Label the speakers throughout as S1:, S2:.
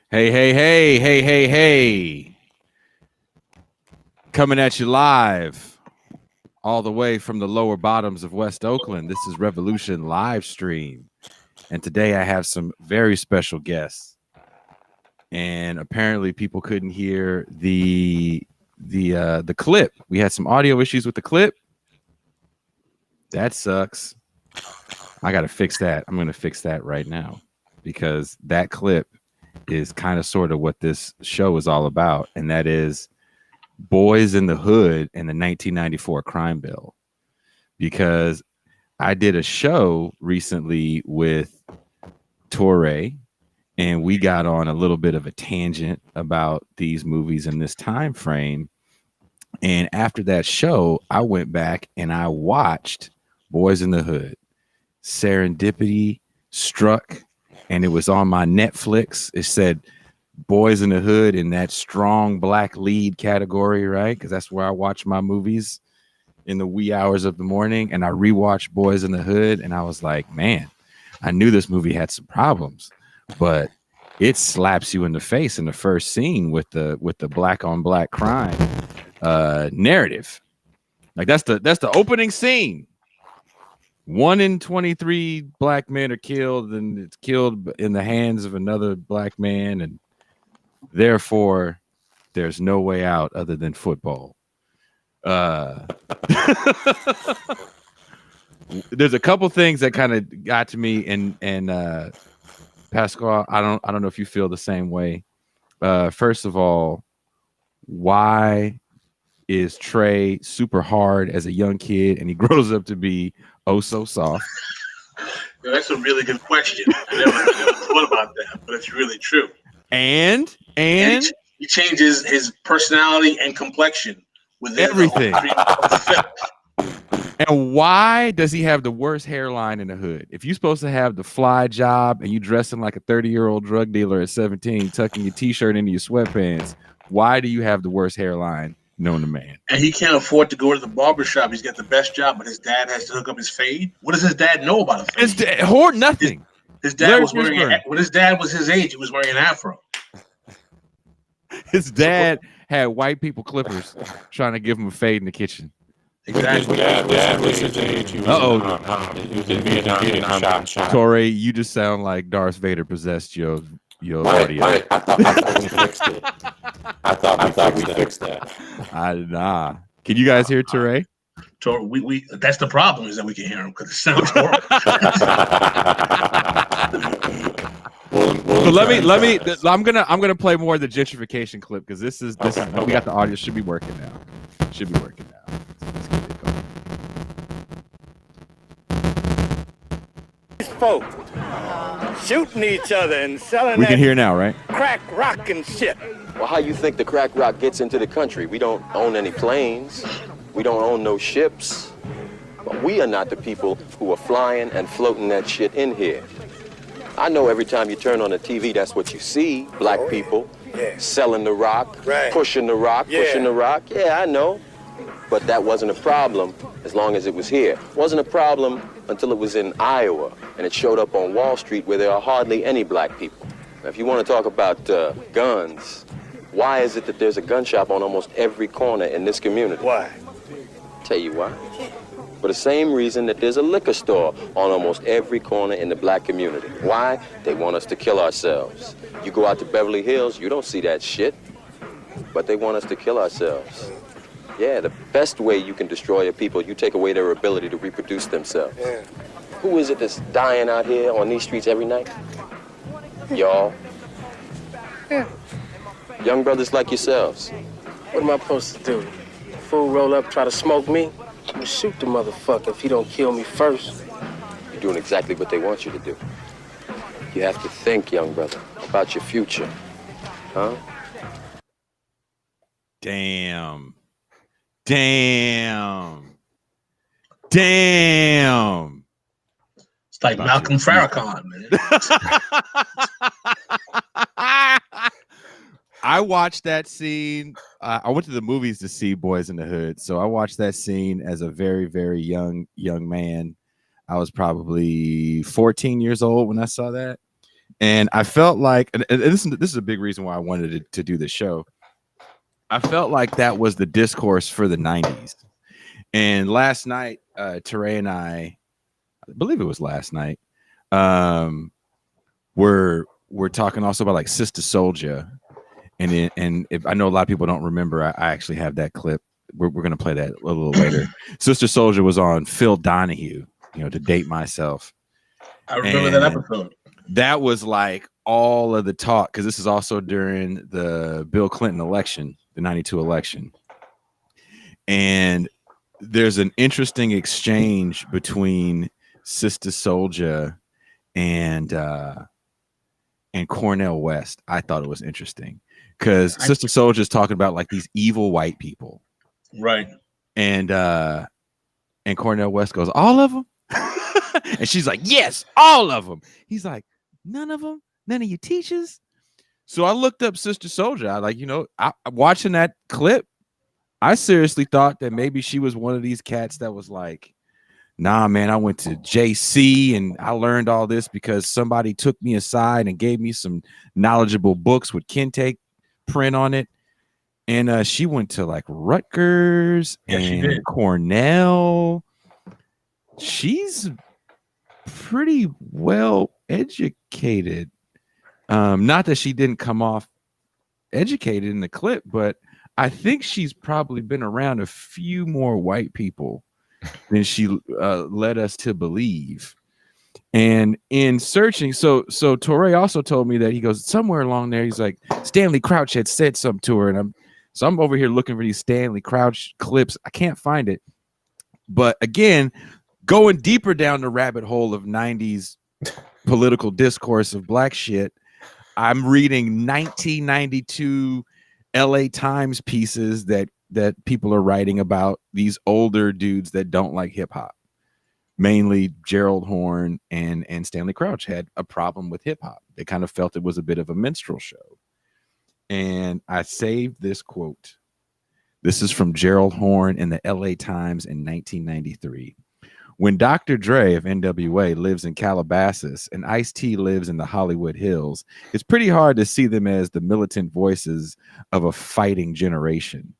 S1: Hey, hey, hey, hey, hey, hey. Coming at you live all the way from the lower bottoms of West Oakland. This is Revolution live stream. And today I have some very special guests. And apparently people couldn't hear the clip. We had some audio issues with the clip. That sucks. I got to fix that. I'm going to fix that right now because that clip is kind of sort of what this show is all about, and that is Boyz N Tha Hood and the 1994 crime bill. Because I did a show recently with Toure, and we got on a little bit of a tangent about these movies in this time frame. And after that show, I went back and I watched Boyz N Tha Hood. Serendipity struck, and it was on my Netflix. It said Boyz N Tha Hood in that strong black lead category, right? Because that's where I watch my movies in the wee hours of the morning. And I rewatched Boyz N Tha Hood, and I was like, man, I knew this movie had some problems, but it slaps you in the face in the first scene with the black on black crime narrative. Like that's the opening scene. 1 in 23 black men are killed, and it's killed in the hands of another black man, and therefore there's no way out other than football. There's a couple things that kind of got to me, and Pascal, I don't know if you feel the same way. First of all, why is Trey super hard as a young kid and he grows up to be oh so soft?
S2: That's a really good question. I never thought about that, but it's really true.
S1: And
S2: he changes his personality and complexion with
S1: everything. And why does he have the worst hairline in the hood? If you're supposed to have the fly job and you dressing like a 30-year-old drug dealer at 17, tucking your t-shirt into your sweatpants, why do you have the worst hairline known to man?
S2: And he can't afford to go to the barbershop. He's got the best job, but his dad has to hook up his fade. What does his dad know about a fade?
S1: His dad, nothing.
S2: His dad was wearing, when his dad was his age, he was wearing an afro.
S1: His dad had white people clippers trying to give him a fade in the kitchen.
S2: Exactly.
S3: Dad was his age. He was in Vietnam.
S1: Toure, you just sound like Darth Vader possessed your audio.
S3: I thought we fixed it. I thought we fixed that.
S1: Nah. Can you guys hear Toure?
S2: We that's the problem, is that we can hear him because it sounds horrible.
S1: So let me. I'm gonna play more of the gentrification clip because this is we got the audio. Should be working now. Let's get it going.
S4: Folk shooting each other and selling.
S1: We can hear now, right?
S4: Crack rock and shit.
S5: Well, how you think the crack rock gets into the country? We don't own any planes. We don't own no ships. But we are not the people who are flying and floating that shit in here. I know every time you turn on the TV, that's what you see. Black people selling the rock, pushing the rock, pushing the rock. Yeah, I know. But that wasn't a problem as long as it was here. It wasn't a problem until it was in Iowa and it showed up on Wall Street where there are hardly any black people. Now, if you want to talk about guns, why is it that there's a gun shop on almost every corner in this community?
S4: Why?
S5: Tell you why. For the same reason that there's a liquor store on almost every corner in the black community. Why? They want us to kill ourselves. You go out to Beverly Hills, you don't see that shit. But they want us to kill ourselves. Yeah, the best way you can destroy a people, you take away their ability to reproduce themselves.
S4: Yeah.
S5: Who is it that's dying out here on these streets every night? Y'all.
S4: Yeah.
S5: Young brothers like yourselves.
S4: What am I supposed to do? Fool roll up, try to smoke me? I'm gonna shoot the motherfucker if he don't kill me first.
S5: You're doing exactly what they want you to do. You have to think, young brother, about your future. Huh?
S1: Damn.
S2: It's like Malcolm Farrakhan, man.
S1: I watched that scene. I went to the movies to see Boyz N Tha Hood, so I watched that scene as a very, very young man. I was probably 14 years old when I saw that, And I felt like, and this is a big reason why I wanted to do this show. I felt like that was the discourse for the 90s. And last night, Toure and I believe it was last night, we're talking also about like Sister Souljah. And if I know a lot of people don't remember, I actually have that clip. We're going to play that a little later. Sister Souljah was on Phil Donahue, to date myself.
S2: I remember that episode.
S1: That was like all of the talk, because this is also during the Bill Clinton election, the 92 election. And there's an interesting exchange between Sister Souljah and Cornel West. I thought it was interesting because Sister Souljah is talking about like these evil white people.
S2: Right.
S1: And Cornel West goes, all of them? And she's like, yes, all of them. He's like, none of them? None of your teachers? So I looked up Sister Souljah. I like, watching that clip, I seriously thought that maybe she was one of these cats that was like, nah, man, I went to JC and I learned all this because somebody took me aside and gave me some knowledgeable books with Kente print on it. And she went to like Rutgers and Cornell. She's pretty well educated. Not that she didn't come off educated in the clip, but I think she's probably been around a few more white people than she led us to believe. And in searching, so Toure also told me that he goes somewhere along there. He's like, Stanley Crouch had said something to her, and I'm over here looking for these Stanley Crouch clips. I can't find it, but again, going deeper down the rabbit hole of 90s political discourse of black shit, I'm reading 1992 LA Times pieces that people are writing about these older dudes that don't like hip hop. Mainly Gerald Horne and Stanley Crouch had a problem with hip hop. They kind of felt it was a bit of a minstrel show. And I saved this quote. This is from Gerald Horne in the LA Times in 1993. When Dr. Dre of NWA lives in Calabasas and Ice-T lives in the Hollywood Hills, it's pretty hard to see them as the militant voices of a fighting generation,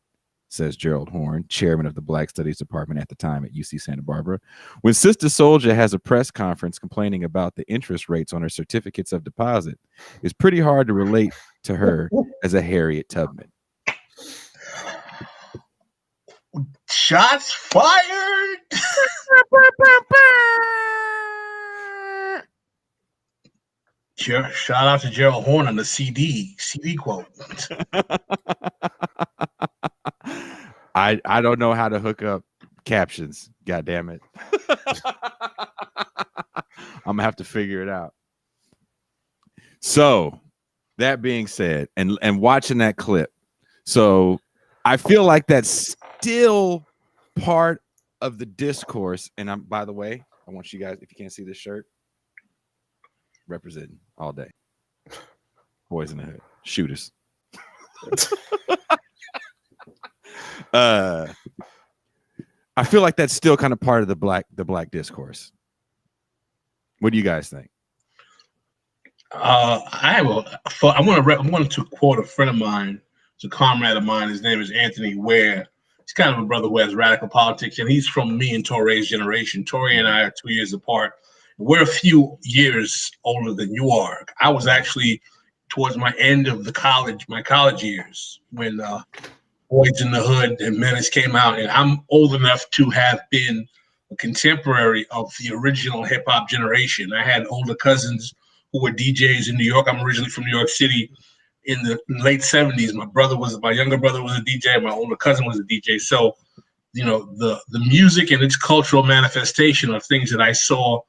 S1: says Gerald Horne, chairman of the Black Studies Department at the time at UC Santa Barbara. When Sister Souljah has a press conference complaining about the interest rates on her certificates of deposit, it's pretty hard to relate to her as a Harriet Tubman.
S2: Shots fired. Shout out to Gerald Horne on the CD quote.
S1: I don't know how to hook up captions. God damn it. I'm gonna have to figure it out. So that being said, and watching that clip, so I feel like that's still part of the discourse. And by the way, I want you guys, if you can't see this shirt, representing all day. Boyz N Tha Hood. Shooters. I feel like that's still kind of part of the black discourse. What do you guys think?
S2: I wanted to quote a friend of mine. It's a comrade of mine. His name is Anthony Ware. He's kind of a brother who has radical politics, and he's from me and Toure's generation. Toure and I are 2 years apart. We're a few years older than you are. I was actually towards my end of my college years when Boyz N Tha Hood and Menace came out, and I'm old enough to have been a contemporary of the original hip hop generation. I had older cousins who were DJs in New York. I'm originally from New York City. In the late 70s, my younger brother was a DJ. My older cousin was a DJ. So, the music and its cultural manifestation are things that I saw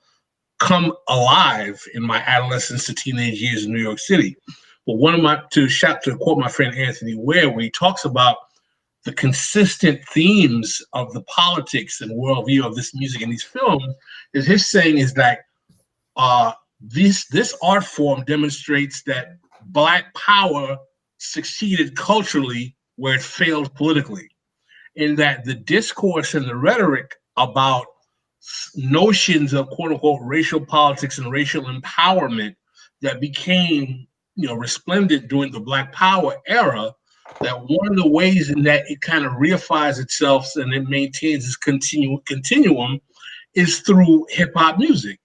S2: come alive in my adolescence to teenage years in New York City. But to quote my friend Anthony Ware, when he talks about the consistent themes of the politics and worldview of this music and these films, is his saying is that this art form demonstrates that Black power succeeded culturally where it failed politically, in that the discourse and the rhetoric about notions of quote unquote racial politics and racial empowerment that became, resplendent during the Black Power era, that one of the ways in that it kind of reifies itself and it maintains its continuum is through hip hop music.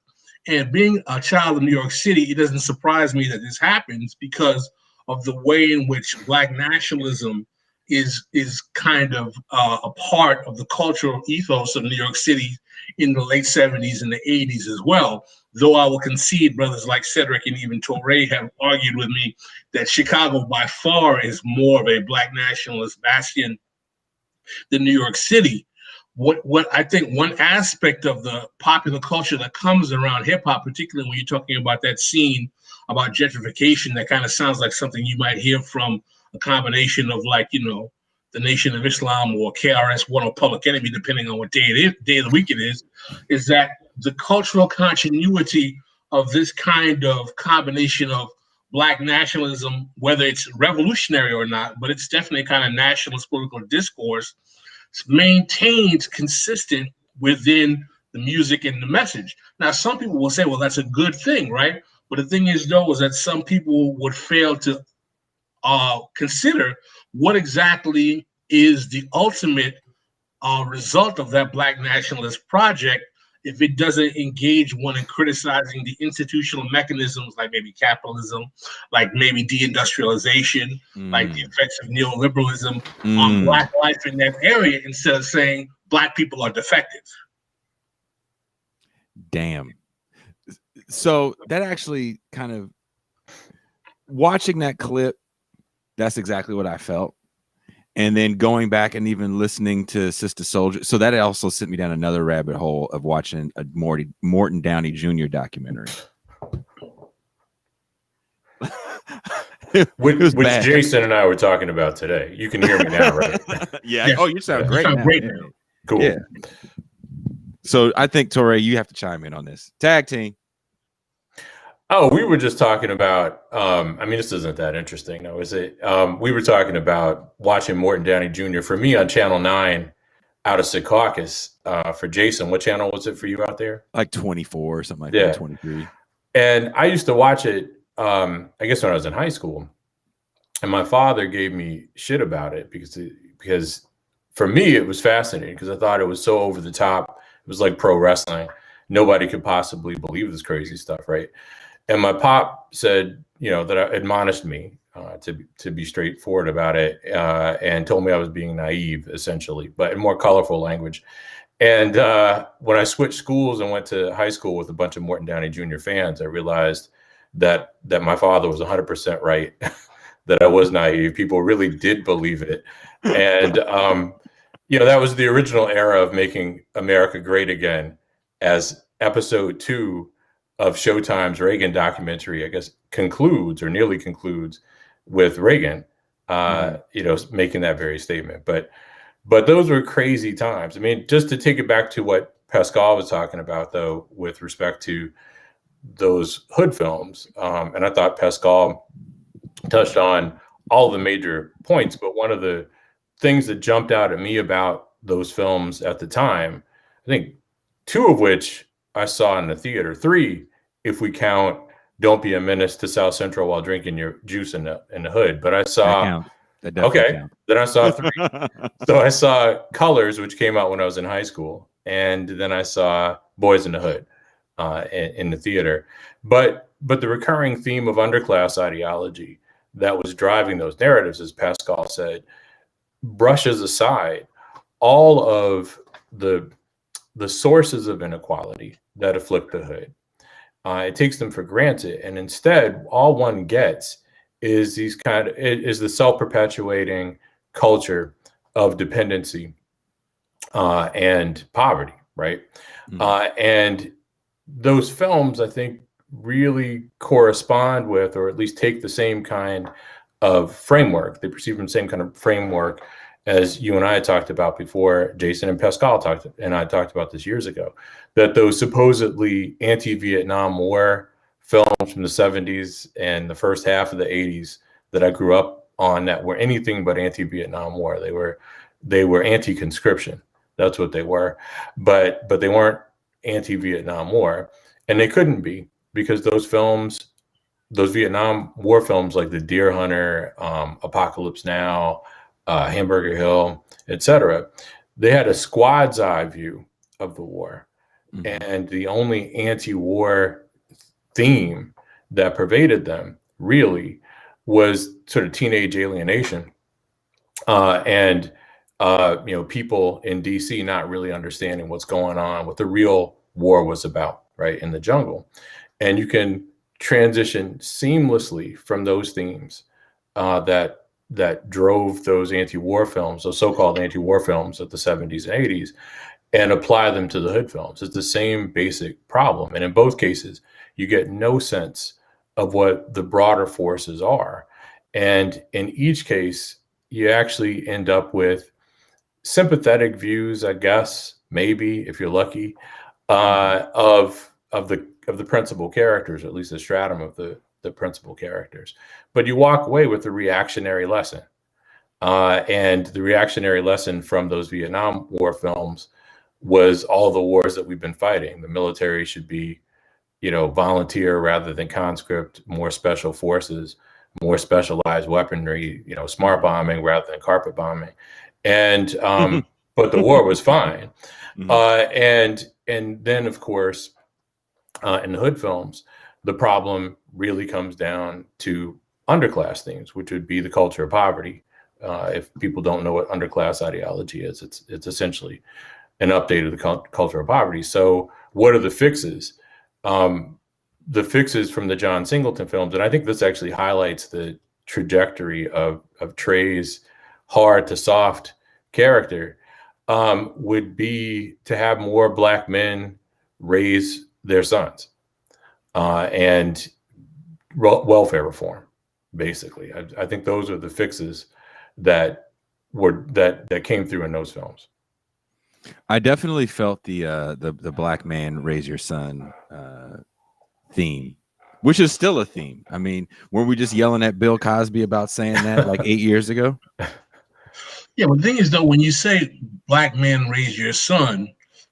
S2: And being a child of New York City, it doesn't surprise me that this happens because of the way in which Black nationalism is kind of a part of the cultural ethos of New York City in the late 70s and the 80s as well. Though I will concede, brothers like Cedric and even Toure have argued with me that Chicago by far is more of a Black nationalist bastion than New York City. What I think one aspect of the popular culture that comes around hip hop, particularly when you're talking about that scene about gentrification, that kind of sounds like something you might hear from a combination of the Nation of Islam or KRS-One or Public Enemy, depending on what day of the week it is that the cultural continuity of this kind of combination of Black nationalism, whether it's revolutionary or not, but it's definitely kind of nationalist political discourse, maintained consistent within the music and the message. Now, some people will say, well, that's a good thing, right? But the thing is, though, is that some people would fail to consider what exactly is the ultimate result of that Black nationalist project if it doesn't engage one in criticizing the institutional mechanisms like maybe capitalism, like maybe deindustrialization, like the effects of neoliberalism on Black life in that area, instead of saying Black people are defective.
S1: Damn. So that actually kind of, watching that clip, that's exactly what I felt. And then going back and even listening to Sister Souljah. So that also sent me down another rabbit hole of watching a Morton Downey Jr. documentary.
S3: Which Jason and I were talking about today. You can hear me now, right?
S1: Yeah. Oh, you sound great now.
S2: Great now.
S3: Cool.
S1: Yeah. So I think, Toure, you have to chime in on this. Tag team.
S3: Oh, we were just talking about, this isn't that interesting, though, is it? We were talking about watching Morton Downey Jr. for me on Channel 9 out of Secaucus. For Jason, what channel was it for you out there?
S1: Like 24 or something like that, 23.
S3: And I used to watch it, I guess when I was in high school. And my father gave me shit about it because for me, it was fascinating because I thought it was so over the top. It was like pro wrestling. Nobody could possibly believe this crazy stuff, right? And my pop said, that admonished me to be straightforward about it and told me I was being naive, essentially, but in more colorful language. And when I switched schools and went to high school with a bunch of Morton Downey Jr. fans, I realized that my father was 100% right, that I was naive. People really did believe it. And, that was the original era of making America great again, as episode 2 of Showtime's Reagan documentary, I guess, concludes or nearly concludes with Reagan, making that very statement. But those were crazy times. I mean, just to take it back to what Pascal was talking about, though, with respect to those Hood films, and I thought Pascal touched on all the major points, but one of the things that jumped out at me about those films at the time, I think 2 of which I saw in the theater, 3, if we count Don't Be a Menace to South Central While Drinking Your Juice in the Hood. But I saw, then I saw 3. So I saw Colors, which came out when I was in high school. And then I saw Boyz N Tha Hood in the theater. But the recurring theme of underclass ideology that was driving those narratives, as Pascal said, brushes aside all of the sources of inequality that afflict the Hood. It takes them for granted, and instead, all one gets is the self-perpetuating culture of dependency and poverty, right? And those films, I think, really correspond with, or at least take the same kind of framework. They perceive the same kind of framework as you and I had talked about before. Jason and Pascal talked about this years ago, that those supposedly anti-Vietnam War films from the 70s and the first half of the 80s that I grew up on that were anything but anti-Vietnam War. They were anti-conscription. That's what they were. But they weren't anti-Vietnam War. And they couldn't be, because those films those Vietnam War films like The Deer Hunter, Apocalypse Now, Hamburger Hill, etc., they had a squad's eye view of the war. And the only anti-war theme that pervaded them really was sort of teenage alienation, and people in DC not really understanding what's going on, what the real war was about, right, in the jungle. And you can transition seamlessly from those themes that drove those anti-war films, those so-called anti-war films of the 70s and 80s, and apply them to the Hood films. It's the same basic problem. And in both cases, you get no sense of what the broader forces are. And in each case, you actually end up with sympathetic views, I guess, maybe, if you're lucky, of the principal characters, or at least the stratum of the principal characters. But you walk away with a reactionary lesson. And the reactionary lesson from those Vietnam War films was all the wars that we've been fighting. The military should be, volunteer rather than conscript, more special forces, more specialized weaponry, smart bombing rather than carpet bombing. And but the war was fine. And then, of course, in the Hood films, the problem really comes down to underclass themes, which would be the culture of poverty. If people don't know what underclass ideology is, it's essentially an update of the culture of poverty. So what are the fixes? The fixes from the John Singleton films, and I think this actually highlights the trajectory of Trey's hard to soft character, would be to have more Black men raise their sons, and welfare reform, basically. I think those are the fixes that came through in those films.
S1: I definitely felt the Black man raise your son theme, which is still a theme. I mean, weren't we just yelling at Bill Cosby about saying that like 8 years ago?
S2: Yeah, but the thing is, though, when you say Black men raise your son,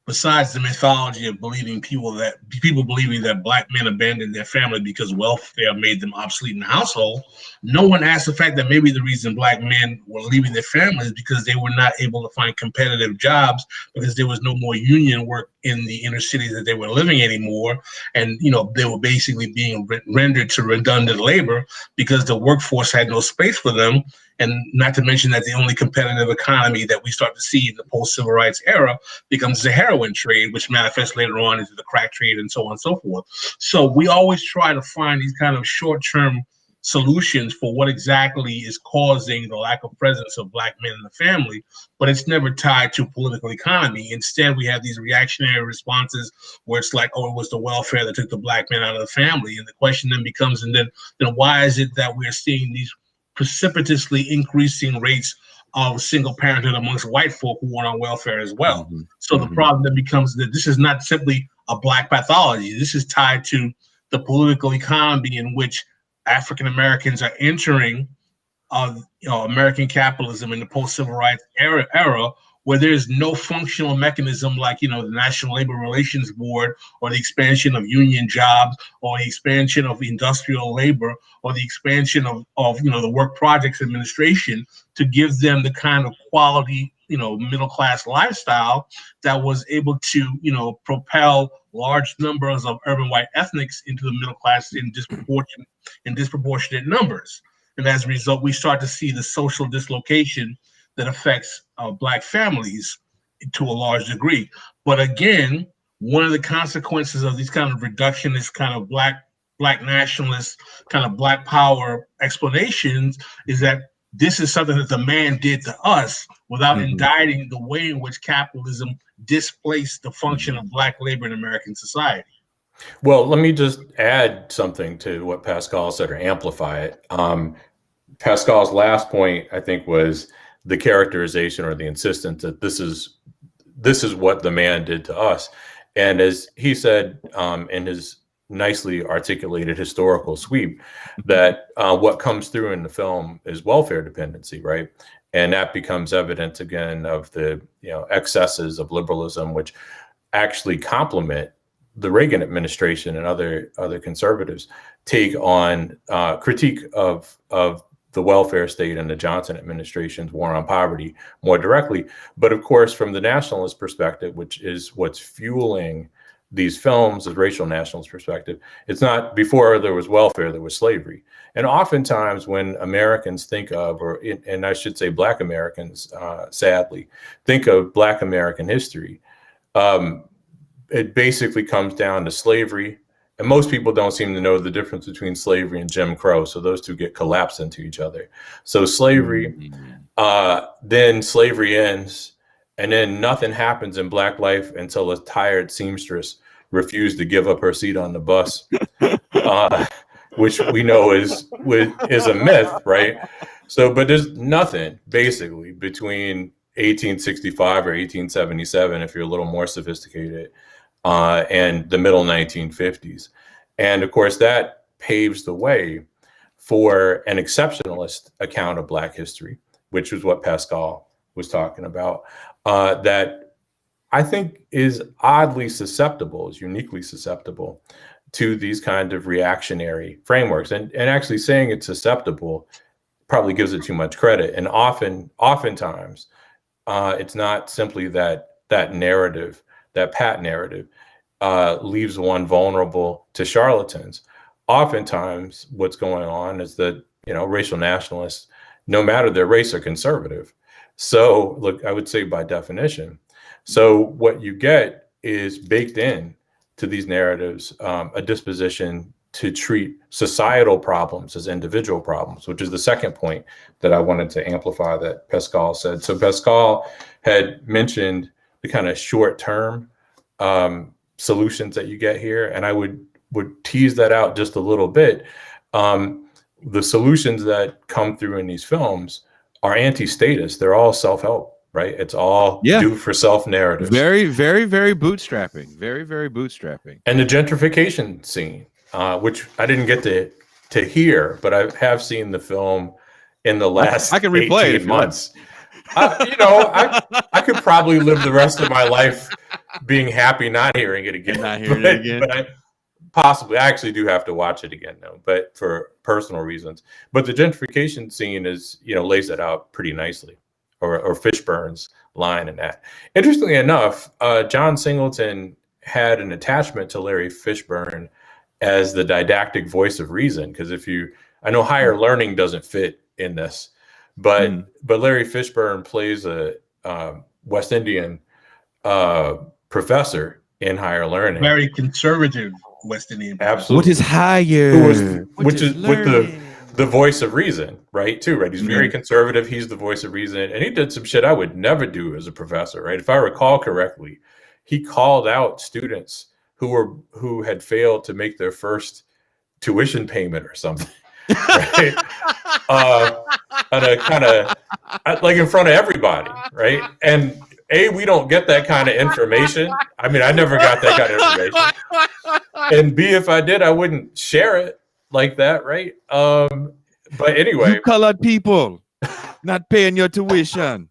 S2: besides the mythology of people believing that Black men abandoned their family because welfare made them obsolete in the household, no one asked the fact that maybe the reason Black men were leaving their families because they were not able to find competitive jobs, because there was no more union work in the inner cities that they were living anymore. And, they were basically being rendered to redundant labor because the workforce had no space for them. And not to mention that the only competitive economy that we start to see in the post-civil rights era becomes the heroin trade, which manifests later on into the crack trade and so on and so forth. So we always try to find these kind of short-term solutions for what exactly is causing the lack of presence of Black men in the family, but it's never tied to political economy. Instead, we have these reactionary responses where it's like, oh, it was the welfare that took the Black men out of the family. And the question then becomes, and then why is it that we're seeing these precipitously increasing rates of single parenthood amongst white folk who are on welfare as well? So the problem then becomes that this is not simply a Black pathology. This is tied to the political economy in which African Americans are entering American capitalism in the post-civil rights era, where there's no functional mechanism like, the National Labor Relations Board, or the expansion of union jobs, or the expansion of industrial labor, or the expansion of the Work Projects Administration to give them the kind of quality, middle-class lifestyle that was able to, propel large numbers of urban white ethnics into the middle class in disproportionate numbers. And as a result, we start to see the social dislocation that affects Black families to a large degree. But again, one of the consequences of these kind of reductionist, kind of black nationalist, kind of Black power explanations is that this is something that the man did to us without indicting the way in which capitalism displaced the function of Black labor in American society.
S3: Well, let me just add something to what Pascal said, or amplify it. Pascal's last point, I think, was the characterization or the insistence that this is what the man did to us. And as he said in his nicely articulated historical sweep, that what comes through in the film is welfare dependency, right? And that becomes evidence again of the excesses of liberalism, which actually complement the Reagan administration and other conservatives take on critique of the welfare state and the Johnson administration's war on poverty more directly. But of course, from the nationalist perspective, which is what's fueling these films, the racial nationalist perspective, it's not before there was welfare, there was slavery. And oftentimes when Americans think of, and I should say Black Americans, sadly, think of Black American history, it basically comes down to slavery. And most people don't seem to know the difference between slavery and Jim Crow. So those two get collapsed into each other. So slavery, then slavery ends, and then nothing happens in Black life until a tired seamstress refused to give up her seat on the bus, which we know is a myth, right? So, but there's nothing basically between 1865 or 1877, if you're a little more sophisticated, and the middle 1950s. And of course, that paves the way for an exceptionalist account of Black history, which was what Pascal was talking about, that I think is oddly susceptible, is uniquely susceptible to these kind of reactionary frameworks. And actually saying it's susceptible probably gives it too much credit. And oftentimes, it's not simply that narrative, that pat narrative, leaves one vulnerable to charlatans. Oftentimes, what's going on is that, racial nationalists, no matter their race, are conservative. So, look, I would say by definition. So what you get is baked in to these narratives, a disposition to treat societal problems as individual problems, which is the second point that I wanted to amplify that Pascal said. So Pascal had mentioned the kind of short-term solutions that you get here, and I would tease that out just a little bit. The solutions that come through in these films are anti-statist. They're all self-help, right? It's all do for self narratives.
S1: Very, very, very bootstrapping. Very, very bootstrapping.
S3: And the gentrification scene, which I didn't get to hear, but I have seen the film in the last
S1: I can replay
S3: 18 months. I could probably live the rest of my life being happy not hearing it again. But I possibly, I actually do have to watch it again though, but for personal reasons. But the gentrification scene is, lays it out pretty nicely, or Fishburne's line in that. Interestingly enough, John Singleton had an attachment to Larry Fishburne as the didactic voice of reason, because I know higher learning doesn't fit in this, but Larry Fishburne plays a West Indian professor in higher learning,
S2: very conservative West Indian.
S3: Absolutely.
S1: What is higher?
S3: Which is with the voice of reason, right? Too, right? He's very conservative. He's the voice of reason, and he did some shit I would never do as a professor, right? If I recall correctly, he called out students who had failed to make their first tuition payment or something, right? And a kind of like in front of everybody, right? And we don't get that kind of information. I mean, I never got that kind of information. And B, if I did, I wouldn't share it like that, right? But anyway,
S1: you colored people not paying your tuition.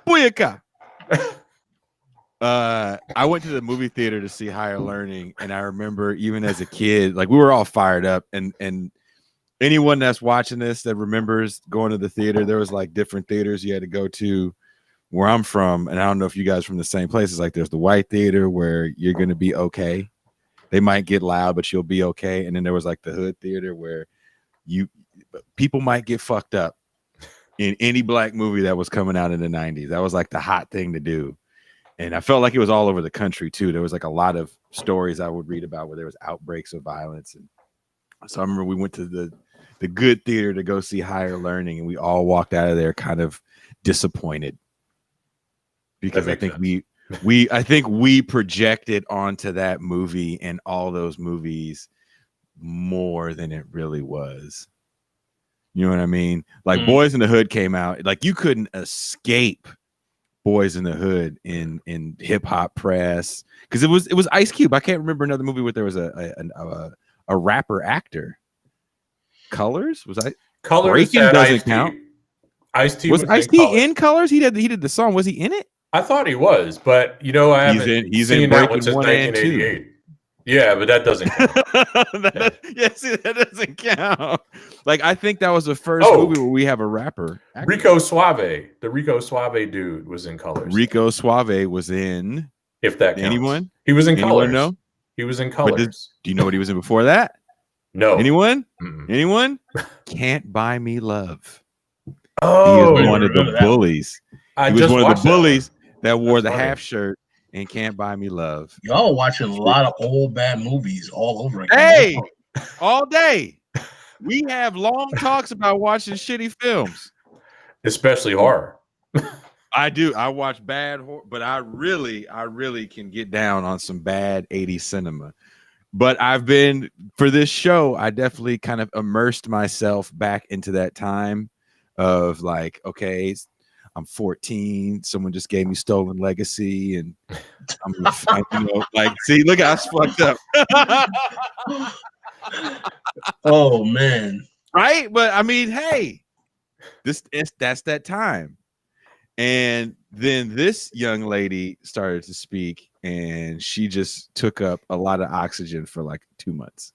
S1: Booyaka. I went to the movie theater to see Higher Learning, and I remember even as a kid, like we were all fired up, and anyone that's watching this that remembers going to the theater, there was like different theaters you had to go to. Where I'm from, and I don't know if you guys are from the same places, like there's the white theater where you're going to be okay. They might get loud, but you'll be okay. And then there was like the hood theater where people might get fucked up in any Black movie that was coming out in the 90s. That was like the hot thing to do. And I felt like it was all over the country too. There was like a lot of stories I would read about where there was outbreaks of violence. And so I remember we went to the good theater to go see Higher Learning, and we all walked out of there kind of disappointed. Because I think we projected onto that movie and all those movies more than it really was. You know what I mean? Like Boyz N Tha Hood came out, like you couldn't escape Boyz N Tha Hood in hip hop press, because it was Ice Cube. I can't remember another movie where there was a rapper actor. Colors
S3: Colors
S1: Breaking doesn't count.
S3: Ice-T
S1: was Ice-T in Colors? He did the song. Was he in it?
S3: I thought he was, but you know, I haven't
S1: he's
S3: seen
S1: in
S3: that one
S1: Breaking
S3: since
S1: 1 and
S3: 1988. Yeah, but that doesn't count.
S1: that doesn't count. Like, I think that was the first
S3: Oh.
S1: movie where we have a rapper.
S3: Rico Suave, the Rico Suave dude, was in Colors.
S1: Rico Suave was in.
S3: If that counts.
S1: Anyone?
S3: He was in
S1: Anyone
S3: Colors.
S1: know?
S3: He was in Colors.
S1: Do you know what he was in before that?
S3: No.
S1: Anyone?
S3: Mm-mm.
S1: Anyone? Can't Buy Me Love.
S3: Oh,
S1: he is one of the bullies. He was one of the bullies that wore the half shirt and Can't Buy Me Love.
S2: Y'all watching a lot of old bad movies all over again.
S1: Hey, all day. We have long talks about watching shitty films,
S3: especially horror.
S1: I do. I watch bad horror, but I really can get down on some bad 80s cinema. But for this show, I definitely kind of immersed myself back into that time of like, okay, I'm 14. Someone just gave me Stolen Legacy, and see, look, I was fucked up.
S2: Oh man,
S1: right? But I mean, hey, that's that time. And then this young lady started to speak, and she just took up a lot of oxygen for like 2 months.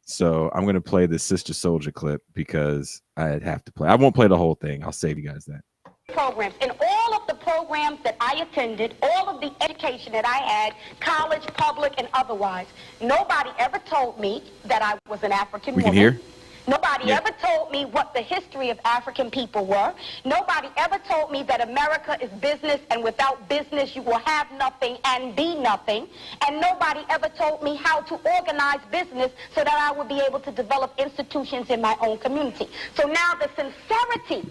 S1: So I'm gonna play the Sister Souljah clip because I'd have to play. I won't play the whole thing. I'll save you guys that.
S6: Programs. In all of the programs that I attended, all of the education that I had, college, public, and otherwise, nobody ever told me that I was an African woman.
S1: We can hear?
S6: Nobody ever told me what the history of African people were. Nobody ever told me that America is business, and without business you will have nothing and be nothing. And nobody ever told me how to organize business so that I would be able to develop institutions in my own community. So now the sincerity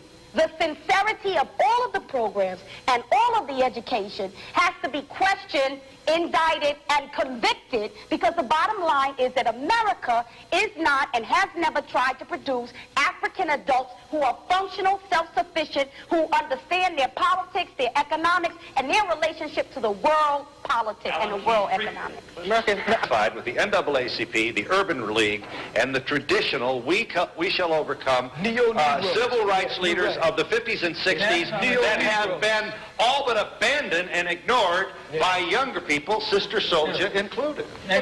S6: of all of the programs and all of the education has to be questioned, indicted, and convicted, because the bottom line is that America is not and has never tried to produce African adults who are functional, self-sufficient, who understand their politics, their economics, and their relationship to the world politics and the world economics.
S7: America is satisfied with the NAACP, the Urban League, and the traditional we shall overcome civil rights leaders of the 50s and 60s that have been all but abandoned and ignored by younger people, Sister Souljah included.
S6: I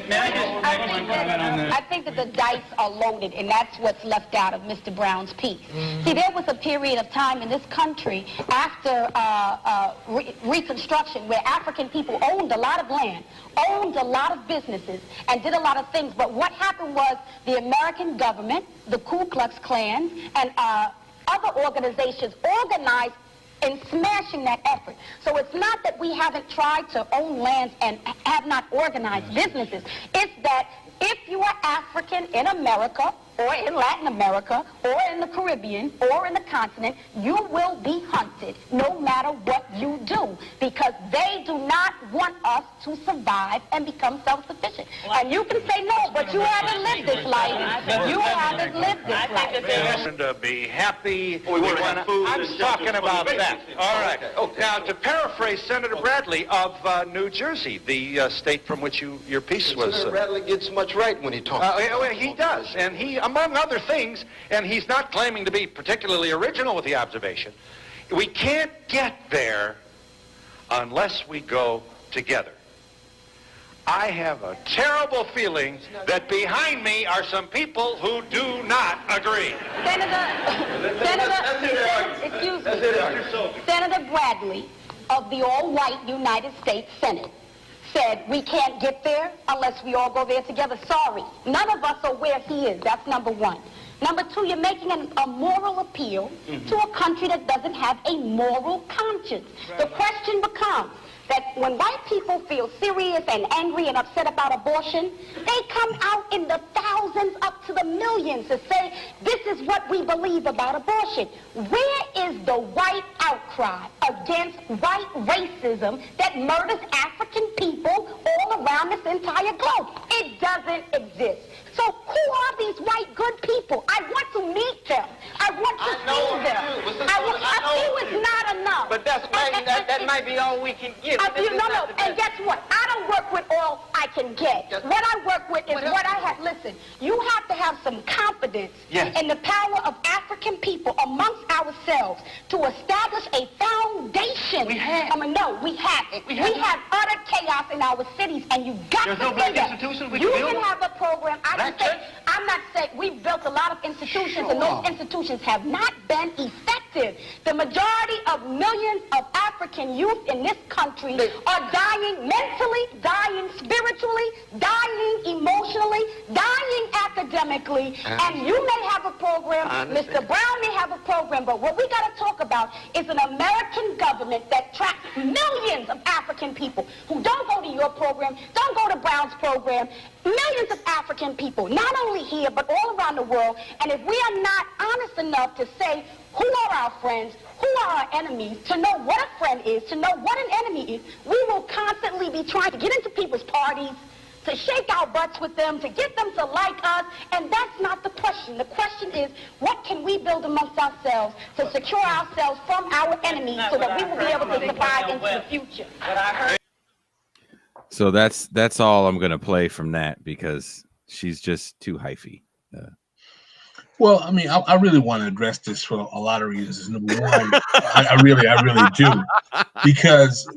S6: think that the dice are loaded, and that's what's left out of Mr. Brown's piece. See, there was a period of time in this country after Reconstruction where African people owned a lot of land, owned a lot of businesses, and did a lot of things. But what happened was the American government, the Ku Klux Klan, and other organizations organized in smashing that effort. So it's not that we haven't tried to own lands and have not organized businesses. It's that if you are African in America, or in Latin America, or in the Caribbean, or in the continent, you will be hunted no matter what you do, because they do not want us to survive and become self-sufficient. And you can say no, but you haven't lived this life. You haven't lived this life.
S7: And to be happy. I'm talking about that. All right. Now, to paraphrase Senator Bradley of New Jersey, the state from which your piece was.
S5: Senator Bradley gets much right when he talks.
S7: He does, and he, among other things, and he's not claiming to be particularly original with the observation, we can't get there unless we go together. I have a terrible feeling that behind me are some people who do not agree.
S6: Senator Bradley of the all-white United States Senate said we can't get there unless we all go there together. Sorry, none of us are where he is. That's number one. Number two, you're making a moral appeal to a country that doesn't have a moral conscience. The question becomes that when white people feel serious and angry and upset about abortion, they come out in the thousands up to the millions to say, this is what we believe about abortion. Where is the white outcry against white racism that murders African people all around this entire globe? It doesn't exist. So who are these white good people? I want to meet them. I want to see them. A few is not enough.
S7: But that
S4: might be all we can give.
S6: No. And guess what? I don't work with all I can get. What I work with is what I have. Listen, you have to have some confidence in the power of African people amongst ourselves to establish a foundation.
S4: We have.
S6: No, we haven't. We have utter chaos in our cities, and you got
S4: There's
S6: to
S4: no black
S6: say that.
S4: institutions we
S6: You
S4: can build?
S6: can have a program. I'm not saying we've built a lot of institutions, and those institutions have not been effective. The majority of millions of African youth in this country are dying mentally, dying spiritually, dying emotionally, dying academically, and you may have a program, Mr. Brown may have a program, but what we got to talk about is an American government that tracks millions of African people who don't go to your program, don't go to Brown's program, millions of African people, not only here, but all around the world, and if we are not honest enough to say who are our friends, who are our enemies, to know what a friend is, to know what an enemy is, we will constantly be trying to get into people's parties, to shake our butts with them, to get them to like us, and that's not the question. The question is, what can we build amongst ourselves to secure ourselves from our enemies so that we will be able to survive into the future?
S1: So that's all I'm gonna play from that because she's just too hyphy.
S2: Well, I mean, I really want to address this for a lot of reasons. Number one, I really do, because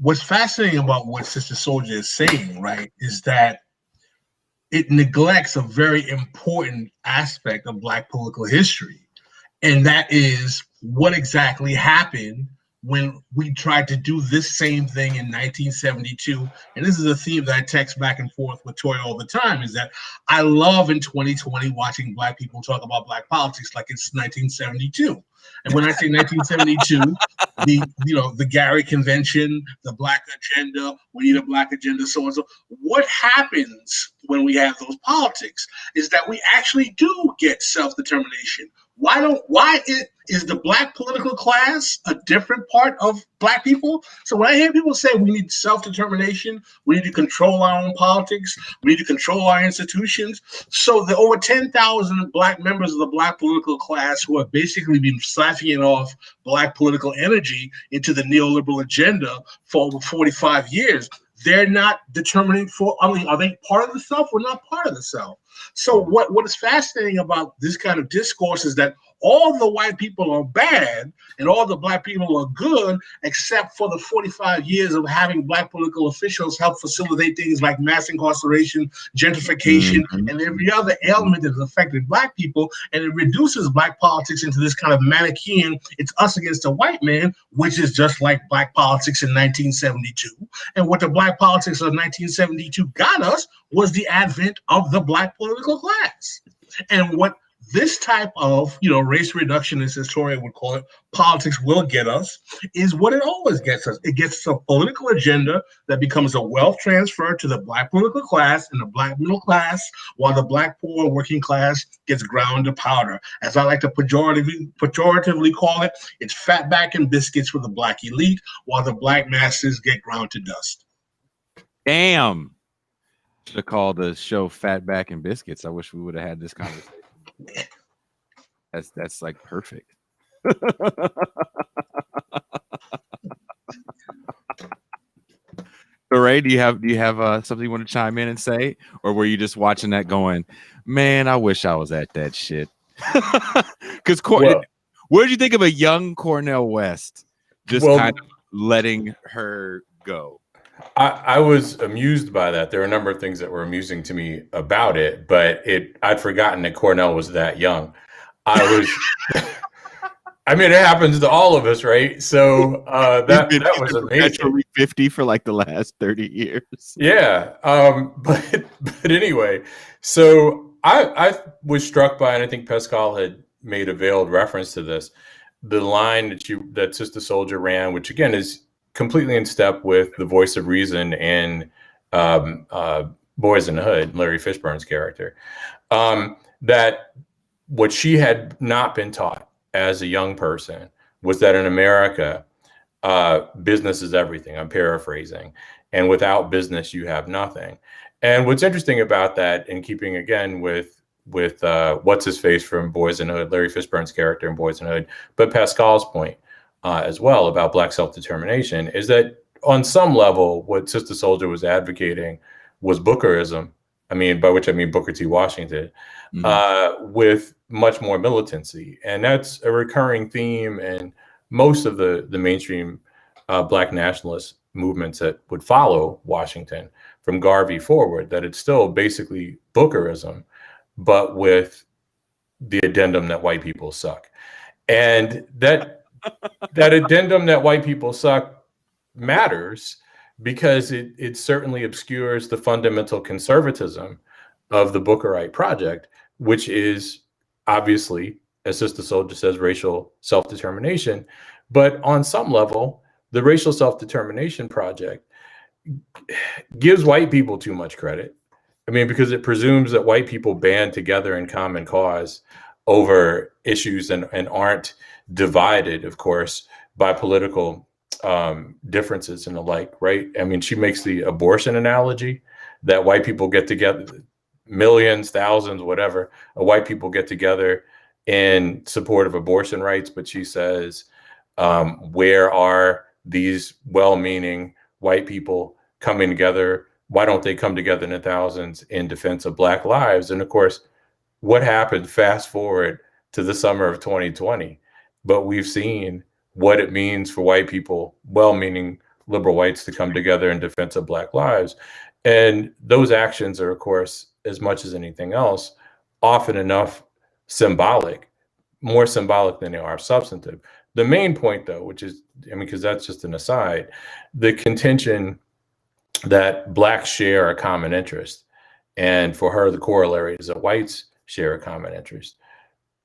S2: what's fascinating about what Sister Souljah is saying, right, is that it neglects a very important aspect of Black political history, and that is what exactly happened when we tried to do this same thing in 1972. And this is a theme that I text back and forth with Toy all the time, is that I love in 2020 watching Black people talk about Black politics like it's 1972. And when I say 1972, the Gary Convention, the Black agenda, we need a Black agenda, so and so. What happens when we have those politics is that we actually do get self-determination. Why is the Black political class a different part of Black people? So when I hear people say we need self-determination, we need to control our own politics, we need to control our institutions. So the over 10,000 Black members of the Black political class who have basically been siphoning off Black political energy into the neoliberal agenda for over 45 years, they're not determining are they part of the self or not part of the self? So what is fascinating about this kind of discourse is that all the white people are bad and all the Black people are good, except for the 45 years of having Black political officials help facilitate things like mass incarceration, gentrification, and every other ailment that has affected Black people. And it reduces Black politics into this kind of Manichaean, it's us against the white man, which is just like Black politics in 1972. And what the Black politics of 1972 got us was the advent of the Black political class. And what this type of, race reductionist, as Toure would call it, politics will get us, is what it always gets us. It gets a political agenda that becomes a wealth transfer to the Black political class and the Black middle class, while the Black poor working class gets ground to powder. As I like to pejoratively call it, it's fatback and biscuits for the Black elite, while the Black masses get ground to dust.
S1: Damn. Should have called the show Fatback and Biscuits. I wish we would have had this conversation. That's like perfect. So Ray, do you have something you want to chime in and say, or were you just watching that going, man, I wish I was at that shit? Because what did you think of a young Cornel West just kind of letting her go?
S3: I was amused by that. There are a number of things that were amusing to me about it, but I'd forgotten that Cornel was that young. I mean, it happens to all of us, right? So that was amazing.
S1: 50 for like the last 30 years.
S3: Yeah. But anyway, so I was struck by, and I think Pascal had made a veiled reference to this, the line that Sister Souljah ran, which again is completely in step with the voice of reason in Boyz N Tha Hood, Larry Fishburne's character, that what she had not been taught as a young person was that in America, business is everything. I'm paraphrasing. And without business, you have nothing. And what's interesting about that, in keeping again with what's his face from Boyz N Tha Hood, Larry Fishburne's character in Boyz N Tha Hood, but Pascal's point, as well about Black self-determination, is that on some level, what Sister Souljah was advocating was Bookerism. I mean, by which I mean Booker T. Washington, with much more militancy. And that's a recurring theme in most of the mainstream Black nationalist movements that would follow Washington from Garvey forward, that it's still basically Bookerism, but with the addendum that white people suck. And that addendum that white people suck matters because it certainly obscures the fundamental conservatism of the Bookerite project, which is obviously, as Sister Souljah says, racial self-determination. But on some level, the racial self-determination project gives white people too much credit. I mean, because it presumes that white people band together in common cause over issues and aren't divided, of course, by political differences and the like, right? I mean, she makes the abortion analogy that white people get together, millions, thousands, whatever, of white people get together in support of abortion rights. But she says, where are these well-meaning white people coming together? Why don't they come together in the thousands in defense of Black lives? And of course, what happened fast forward to the summer of 2020? But we've seen what it means for white people, well-meaning liberal whites, to come together in defense of Black lives. And those actions are, of course, as much as anything else, often enough symbolic, more symbolic than they are substantive. The main point, though, which is, I mean, because that's just an aside, the contention that Blacks share a common interest. And for her, the corollary is that whites share a common interest.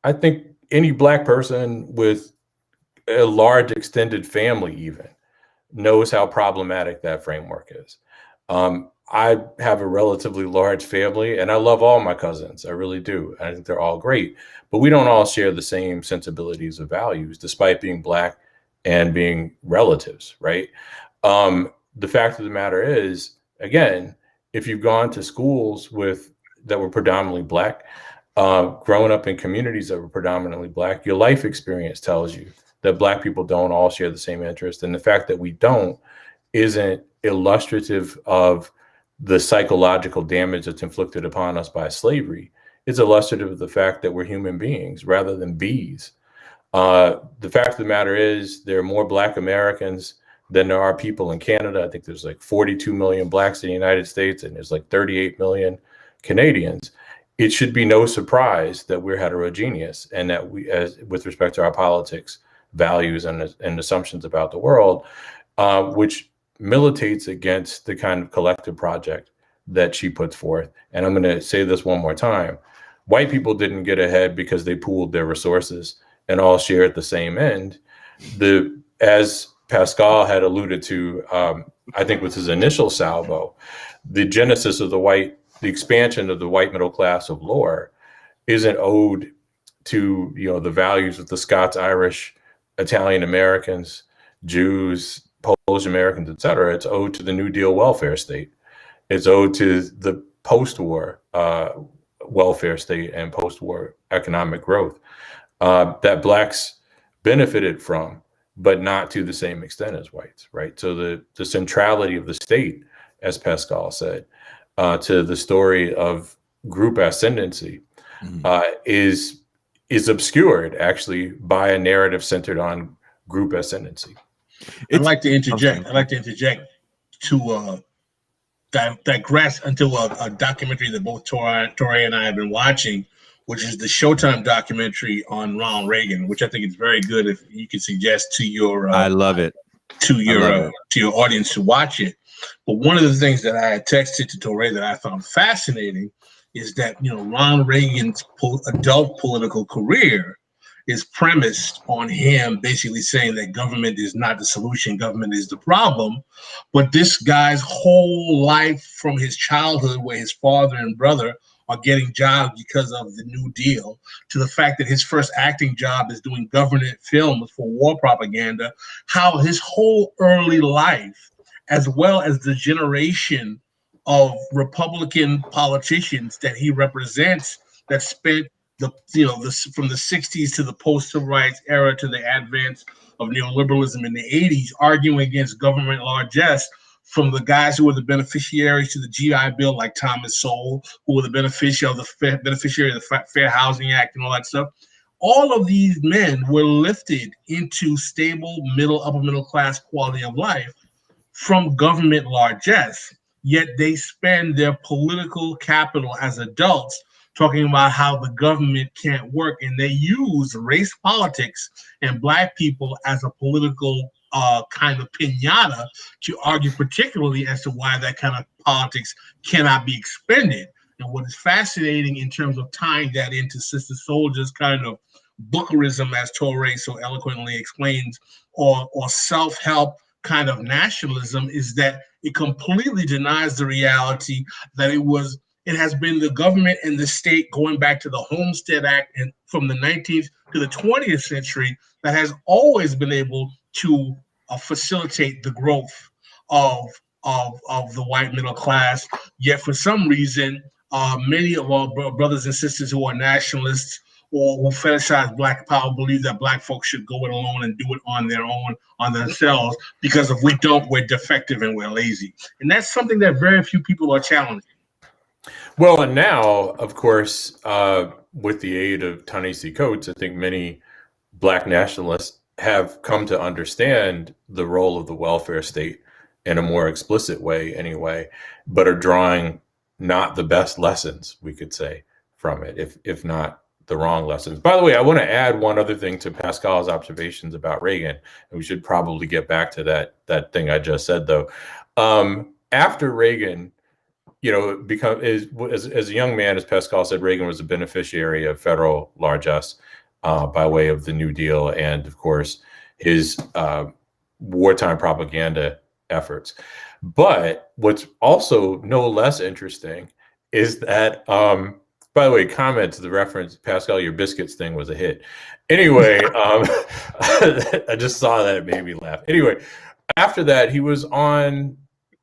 S3: I think any Black person with a large extended family even knows how problematic that framework is. I have a relatively large family and I love all my cousins. I really do. I think they're all great, but we don't all share the same sensibilities or values despite being Black and being relatives, right? The fact of the matter is, again, if you've gone to schools that were predominantly Black, growing up in communities that were predominantly Black, your life experience tells you that Black people don't all share the same interest. And the fact that we don't isn't illustrative of the psychological damage that's inflicted upon us by slavery. It's illustrative of the fact that we're human beings rather than bees. The fact of the matter is there are more Black Americans than there are people in Canada. I think there's like 42 million Blacks in the United States and there's like 38 million Canadians. It should be no surprise that we're heterogeneous and that we, as with respect to our politics, values and assumptions about the world, which militates against the kind of collective project that she puts forth. And I'm going to say this one more time. White people didn't get ahead because they pooled their resources and all shared the same end. As Pascal had alluded to, I think with his initial salvo, the genesis of the expansion of the white middle class of lore is an ode to, the values of the Scots, Irish, Italian Americans, Jews, Polish Americans, et cetera. It's ode to the New Deal welfare state. It's ode to the post-war welfare state and post-war economic growth that Blacks benefited from, but not to the same extent as whites, right? So the centrality of the state, as Pascal said, to the story of group ascendancy is obscured actually by a narrative centered on group ascendancy.
S2: I'd like to interject to digress into a documentary that both Toure and I have been watching, which is the Showtime documentary on Ronald Reagan, which I think is very good. If you could suggest to your,
S1: I love it,
S2: to your audience to watch it. But one of the things that I had texted to Toure that I found fascinating is that Ronald Reagan's adult political career is premised on him basically saying that government is not the solution, government is the problem. But this guy's whole life from his childhood, where his father and brother are getting jobs because of the New Deal, to the fact that his first acting job is doing government films for war propaganda, how his whole early life, as well as the generation of Republican politicians that he represents that spent from the 60s to the post-civil rights era to the advent of neoliberalism in the 80s, arguing against government largesse, from the guys who were the beneficiaries to the GI Bill, like Thomas Sowell, who were the beneficiary of the Fair Housing Act and all that stuff. All of these men were lifted into stable upper middle class quality of life from government largesse, yet they spend their political capital as adults talking about how the government can't work, and they use race politics and Black people as a political kind of pinata to argue particularly as to why that kind of politics cannot be expended. And what is fascinating in terms of tying that into Sister Souljah's kind of Bookerism, as Toure so eloquently explains, or self-help kind of nationalism, is that it completely denies the reality that it has been the government and the state going back to the Homestead Act and from the 19th to the 20th century that has always been able to facilitate the growth of the white middle class. Yet for some reason, many of our brothers and sisters who are nationalists or who fetishize Black power believe that Black folks should go it alone and do it on their own, on themselves, because if we don't, we're defective and we're lazy. And that's something that very few people are challenging.
S3: Well, and now, of course, with the aid of Ta-Nehisi Coates, I think many Black nationalists have come to understand the role of the welfare state in a more explicit way anyway, but are drawing not the best lessons, we could say, from it, if not the wrong lessons. By the way, I want to add one other thing to Pascal's observations about Reagan, and we should probably get back to that thing I just said, though. After Reagan, as a young man, as Pascal said, Reagan was a beneficiary of federal largesse by way of the New Deal and, of course, his wartime propaganda efforts. But what's also no less interesting is that, by the way, comment to the reference, Pascal, your biscuits thing was a hit. Anyway, I just saw that, it made me laugh. Anyway, after that, he was on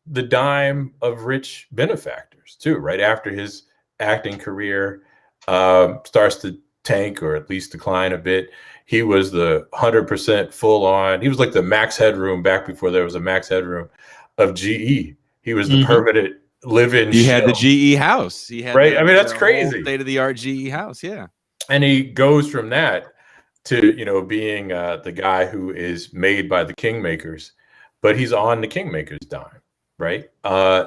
S3: the dime of rich benefactors too, right after his acting career starts to tank or at least decline a bit. He was the 100% full on. He was like the Max Headroom back before there was a Max Headroom of GE. He was the permanent live-in.
S1: He had the GE house. He had
S3: right. I mean, that's crazy.
S1: State-of-the-art GE house. Yeah.
S3: And he goes from that to, being the guy who is made by the kingmakers, but he's on the kingmakers dime. Right.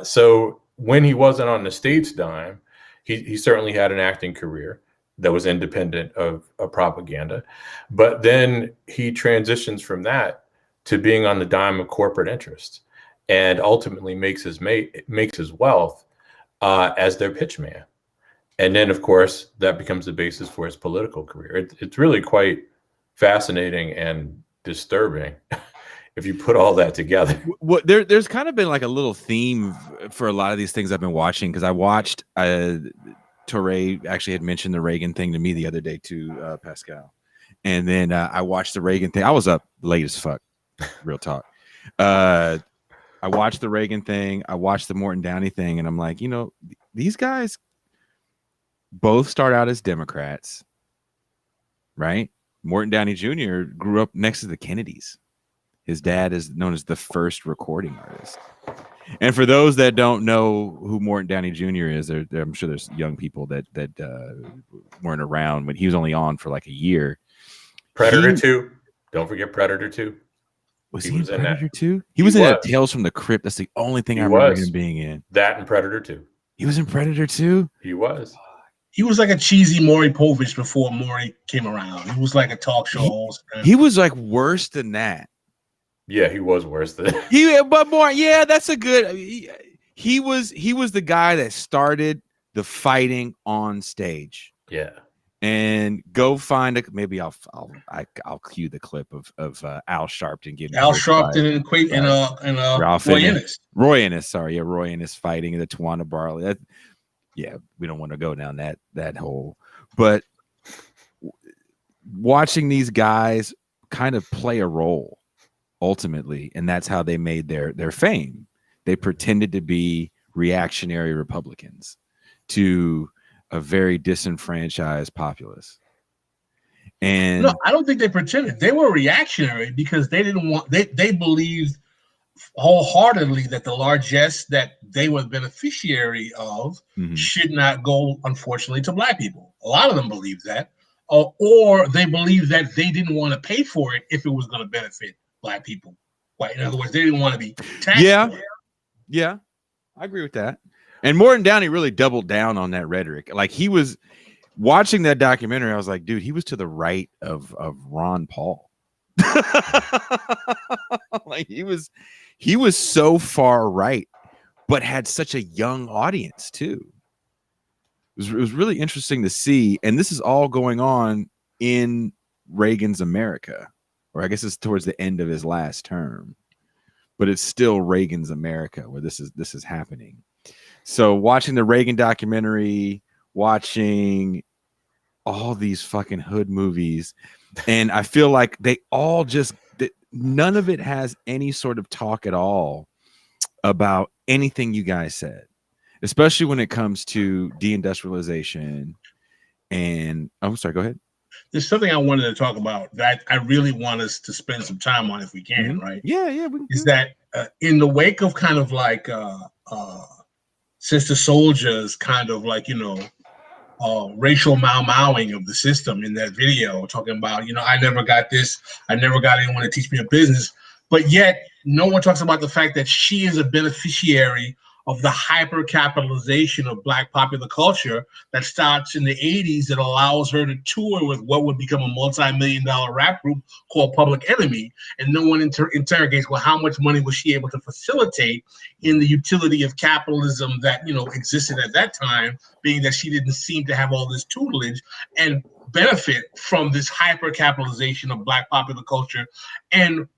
S3: So when he wasn't on the state's dime, he certainly had an acting career that was independent of propaganda. But then he transitions from that to being on the dime of corporate interests and ultimately makes his wealth as their pitchman. And then, of course, that becomes the basis for his political career. It's really quite fascinating and disturbing. If you put all that together.
S1: There's kind of been like a little theme for a lot of these things I've been watching, because I watched Toure actually had mentioned the Reagan thing to me the other day too, Pascal. And then I watched the Reagan thing. I was up late as fuck, real talk. I watched the Reagan thing. I watched the Morton Downey thing. And I'm like, these guys both start out as Democrats, right? Morton Downey Jr. grew up next to the Kennedys. His dad is known as the first recording artist. And for those that don't know who Morton Downey Jr. is, I'm sure there's young people that weren't around when he was only on for like a year.
S3: Predator 2. Don't forget Predator 2.
S1: Was he in Predator 2? He was in Tales from the Crypt. That's the only thing I remember him being in.
S3: That and Predator 2.
S1: He was in Predator 2?
S3: He was.
S2: He was like a cheesy Maury Povich before Maury came around. He was like a talk show host.
S1: He was like worse than that.
S3: Yeah, he was worse than
S1: but more. Yeah, that's a good. He was the guy that started the fighting on stage.
S3: Yeah,
S1: and go find maybe I'll cue the clip of Al Sharpton getting
S2: Al Sharpton and Roy Ennis.
S1: Roy Ennis, sorry, yeah, Roy Ennis fighting the Tawana Barley. Yeah, we don't want to go down that hole, but watching these guys kind of play a role. Ultimately, and that's how they made their fame. They pretended to be reactionary Republicans to a very disenfranchised populace. And
S2: no, I don't think they pretended. They were reactionary because they didn't want. They believed wholeheartedly that the largesse that they were the beneficiary of should not go, unfortunately, to Black people. A lot of them believed that, or they believed that they didn't want to pay for it if it was going to benefit Black people. Right? In other words, they didn't want to be taxed.
S1: Yeah, I agree with that. And Morton Downey really doubled down on that rhetoric. Like, he was watching that documentary, I was like, dude, he was to the right of Ron Paul. Like, he was so far right, but had such a young audience too. It was really interesting to see. And this is all going on in Reagan's America, or I guess it's towards the end of his last term, but it's still Reagan's America where this is happening. So watching the Reagan documentary, watching all these fucking hood movies, and I feel like they all just, none of it has any sort of talk at all about anything you guys said, especially when it comes to deindustrialization. And I'm sorry, go ahead.
S2: There's something I wanted to talk about that I really want us to spend some time on if we can, right?
S1: Yeah.
S2: Is that in the wake of kind of like Sister Souljah's kind of like, racial mau-mauing of the system in that video, talking about, I never got this, I never got anyone to teach me a business, but yet no one talks about the fact that she is a beneficiary of the hyper-capitalization of Black popular culture that starts in the 80s that allows her to tour with what would become a multi-million-dollar rap group called Public Enemy. And no one interrogates, well, how much money was she able to facilitate in the utility of capitalism that, existed at that time, being that she didn't seem to have all this tutelage and benefit from this hyper-capitalization of Black popular culture. And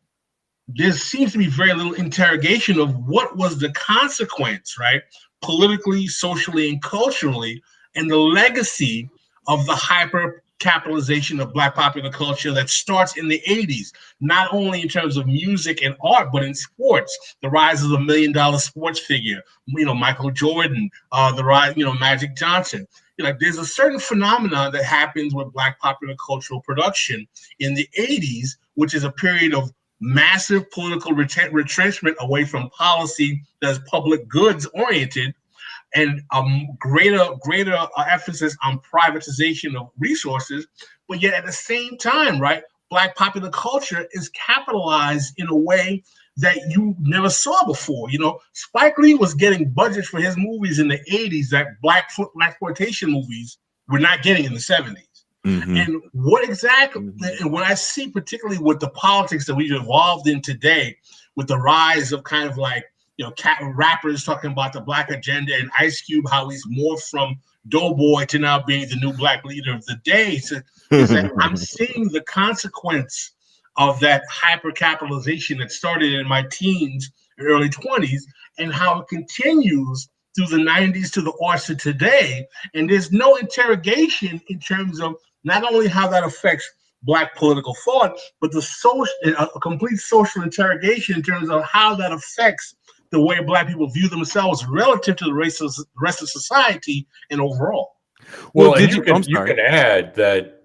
S2: there seems to be very little interrogation of what was the consequence, right? Politically, socially, and culturally, and the legacy of the hyper capitalization of Black popular culture that starts in the 80s, not only in terms of music and art, but in sports. The rise of the $1 million sports figure, Michael Jordan, the rise, Magic Johnson. There's a certain phenomenon that happens with Black popular cultural production in the 80s, which is a period of massive political retrenchment away from policy that's public goods oriented, and greater emphasis on privatization of resources. But yet at the same time, right, Black popular culture is capitalized in a way that you never saw before. Spike Lee was getting budgets for his movies in the 80s that Black exploitation movies were not getting in the 70s. And what exactly, and what I see particularly with the politics that we've evolved in today, with the rise of kind of like, rappers talking about the Black agenda, and Ice Cube, how he's morphed from Doughboy to now being the new Black leader of the day, is that I'm seeing the consequence of that hyper-capitalization that started in my teens and early 20s, and how it continues through the 90s to the aughts to today. And there's no interrogation in terms of not only how that affects Black political thought, but a complete social interrogation in terms of how that affects the way Black people view themselves relative to the rest of society and overall.
S3: Well, you can add that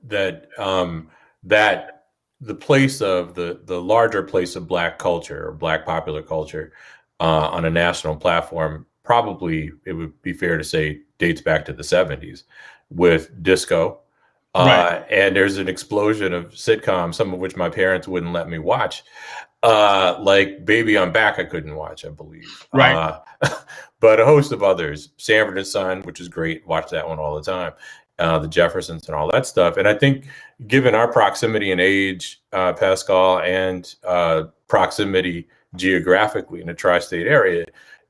S3: the place of the larger place of Black culture or Black popular culture on a national platform, probably it would be fair to say dates back to the 70s with disco. Right. And there's an explosion of sitcoms, some of which my parents wouldn't let me watch. Like Baby I'm Back, I couldn't watch, I believe.
S2: Right.
S3: But a host of others, Sanford and Son, which is great. Watch that one all the time. The Jeffersons and all that stuff. And I think given our proximity in age, Pascal, and proximity geographically in the tri-state area,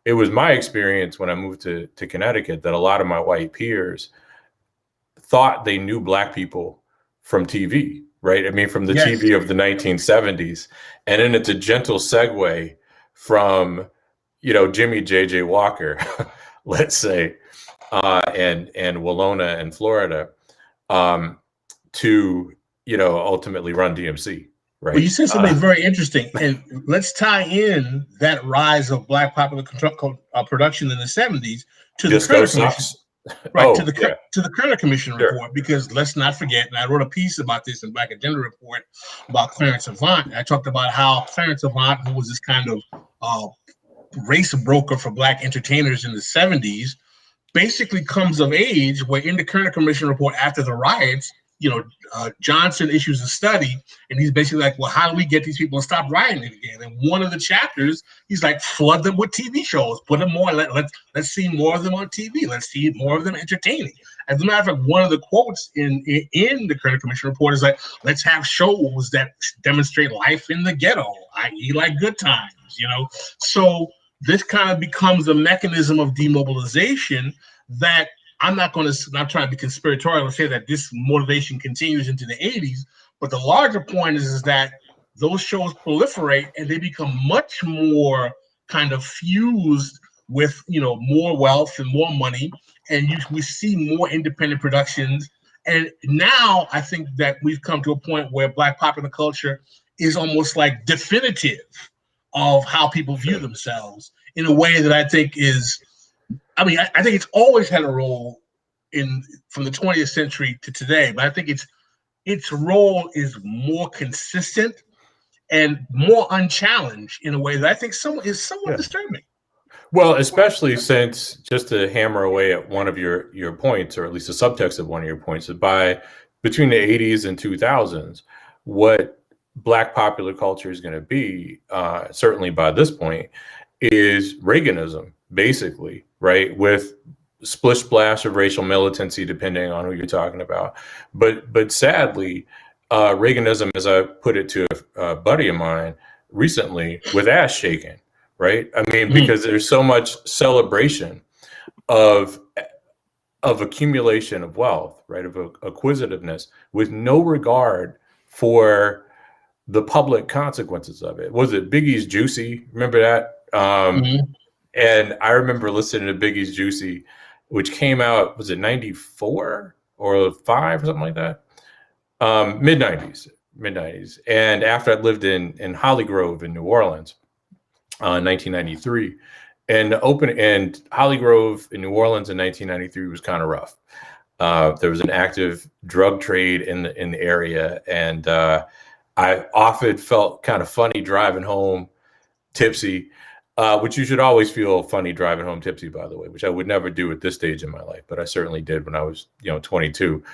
S3: it was my experience when I moved to Connecticut that a lot of my white peers thought they knew Black people from TV, right? I mean, from the TV of the 1970s. And then it's a gentle segue from, Jimmy J.J. Walker, let's say, and Walona in Florida, to, ultimately Run DMC, right?
S2: Well, you said something very interesting, and let's tie in that rise of Black popular production in the 70s to
S3: Disco Sucks.
S2: Right,
S3: Oh, yeah.
S2: to the Kerner Commission
S3: Sure.
S2: report, because let's not forget, and I wrote a piece about this in Black Agenda Report about Clarence Avant. I talked about how Clarence Avant, who was this kind of race broker for Black entertainers in the 70s, basically comes of age where in the Kerner Commission report after the riots, Johnson issues a study, and he's basically like, well, how do we get these people to stop rioting again? And one of the chapters, he's like, flood them with TV shows, put them more, let's see more of them on TV, let's see more of them entertaining. As a matter of fact, one of the quotes in the Kerner Commission report is like, let's have shows that demonstrate life in the ghetto, i.e. like Good Times, So this kind of becomes a mechanism of demobilization that I'm not trying to be conspiratorial and say that this motivation continues into the 80s, but the larger point is that those shows proliferate and they become much more kind of fused with, more wealth and more money, and we see more independent productions. And now I think that we've come to a point where Black popular culture is almost like definitive of how people view themselves in a way that I think is, I think it's always had a role from the 20th century to today, but I think its role is more consistent and more unchallenged in a way that I think is somewhat disturbing.
S3: Well, especially since, just to hammer away at one of your points, or at least a subtext of one of your points, that between the 80s and 2000s, what Black popular culture is going to be, certainly by this point, is Reaganism, basically, right? With splish splash of racial militancy, depending on who you're talking about. But sadly, Reaganism, as I put it to a buddy of mine recently, with ass shaking, right? Because there's so much celebration of accumulation of wealth, right? Of acquisitiveness, with no regard for the public consequences of it. Was it Biggie's Juicy? Remember that? And I remember listening to Biggie's Juicy, which came out, was it 94 or 5 or something like that? Mid 90s. And after I lived in Holly Grove in New Orleans, 1993, and Holly Grove in New Orleans in 1993 was kind of rough. There was an active drug trade in the area, and I often felt kind of funny driving home tipsy. Which you should always feel funny driving home tipsy, by the way, which I would never do at this stage in my life, but I certainly did when I was, 22,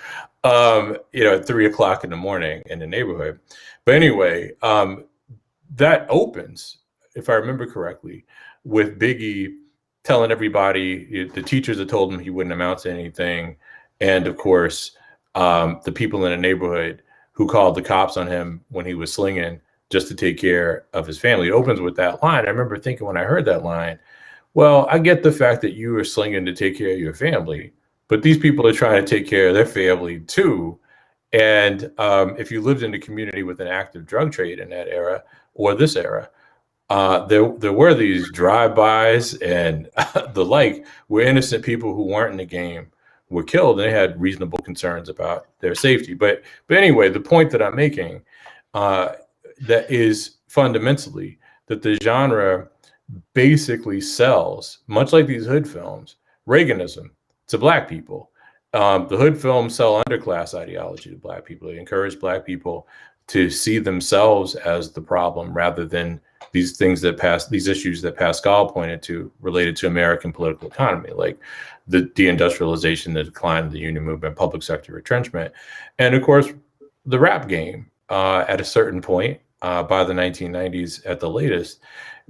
S3: at 3 o'clock in the morning in the neighborhood. But anyway, that opens, if I remember correctly, with Biggie telling everybody, the teachers had told him he wouldn't amount to anything. And of course, the people in the neighborhood who called the cops on him when he was slinging just to take care of his family. It opens with that line. I remember thinking when I heard that line, well, I get the fact that you are slinging to take care of your family, but these people are trying to take care of their family too. And if you lived in a community with an active drug trade in that era or this era, there were these drive-bys and the like, where innocent people who weren't in the game were killed, and they had reasonable concerns about their safety. But anyway, the point that I'm making, that is fundamentally that the genre basically sells, much like these Hood films, Reaganism to Black people. The Hood films sell underclass ideology to Black people. They encourage Black people to see themselves as the problem rather than these issues that Pascal pointed to related to American political economy, like the deindustrialization, the decline of the union movement, public sector retrenchment. And of course, the rap game at a certain point, by the 1990s at the latest,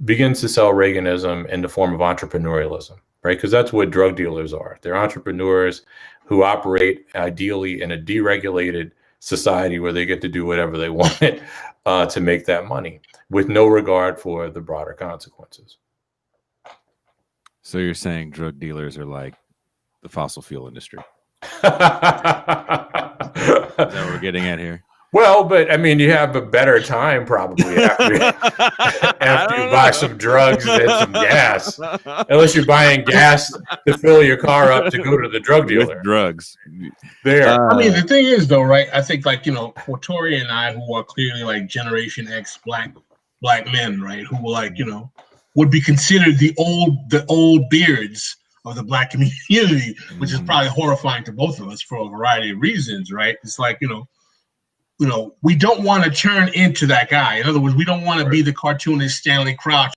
S3: begins to sell Reaganism in the form of entrepreneurialism, right? Because that's what drug dealers are. They're entrepreneurs who operate ideally in a deregulated society where they get to do whatever they want to make that money with no regard for the broader consequences.
S1: So you're saying drug dealers are like the fossil fuel industry? Is that what we're getting at here?
S3: Well, but I mean, you have a better time probably after you buy some drugs and some gas, unless you're buying gas to fill your car up to go to the drug dealer.
S1: With drugs.
S3: There.
S2: The thing is, though, right? I think, for Toure and I, who are clearly like Generation X black men, right, who were would be considered the old beards of the black community, which is probably horrifying to both of us for a variety of reasons, right? It's like, you know, we don't want to turn into that guy. In other words, we don't want to be the cartoonist Stanley Crouch.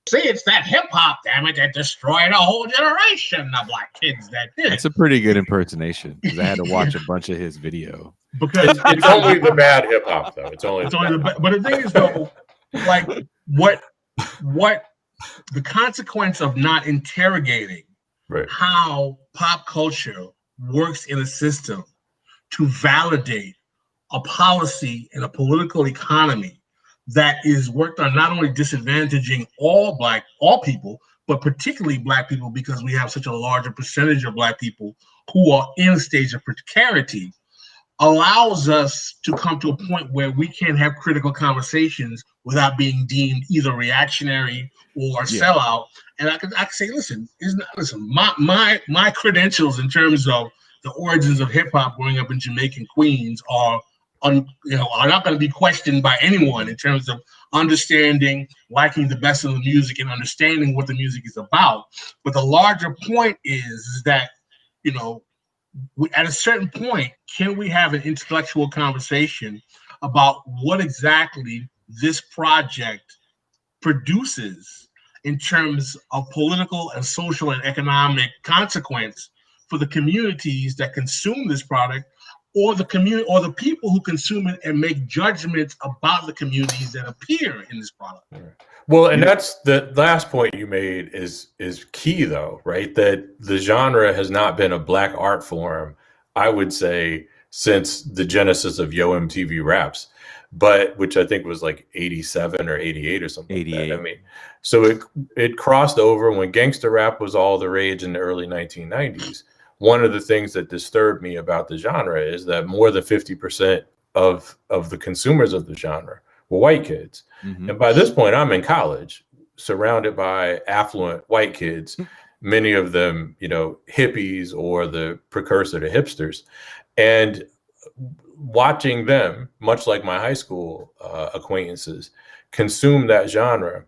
S2: See, it's that hip hop, damn it, that destroyed a whole generation of black kids that did.
S1: That's a pretty good impersonation because I had to watch a bunch of his video.
S2: Because
S3: it's only the bad hip hop, though. It's only
S2: but the thing is, though, like what the consequence of not interrogating how pop culture works in a system to validate a policy and a political economy that is worked on not only disadvantaging all people, but particularly black people, because we have such a larger percentage of black people who are in a stage of precarity, allows us to come to a point where we can't have critical conversations without being deemed either reactionary or sellout. And I could say, listen, my credentials in terms of the origins of hip hop growing up in Jamaican Queens are not going to be questioned by anyone in terms of understanding, liking the best of the music, and understanding what the music is about. But the larger point is that, you know, at a certain point, can we have an intellectual conversation about what exactly this project produces in terms of political and social and economic consequence for the communities that consume this product, or the community, or the people who consume it and make judgments about the communities that appear in this product.
S3: Well, and that's the last point you made is key, though, right? That the genre has not been a black art form, I would say, since the genesis of Yo MTV Raps, but which I think was like 87 or 88 or something. 88. Like that. I mean, so it crossed over when gangster rap was all the rage in the early 1990s. One of the things that disturbed me about the genre is that more than 50% of the consumers of the genre were white kids. Mm-hmm. And by this point, I'm in college, surrounded by affluent white kids, many of them, you know, hippies or the precursor to hipsters. And watching them, much like my high school acquaintances, consume that genre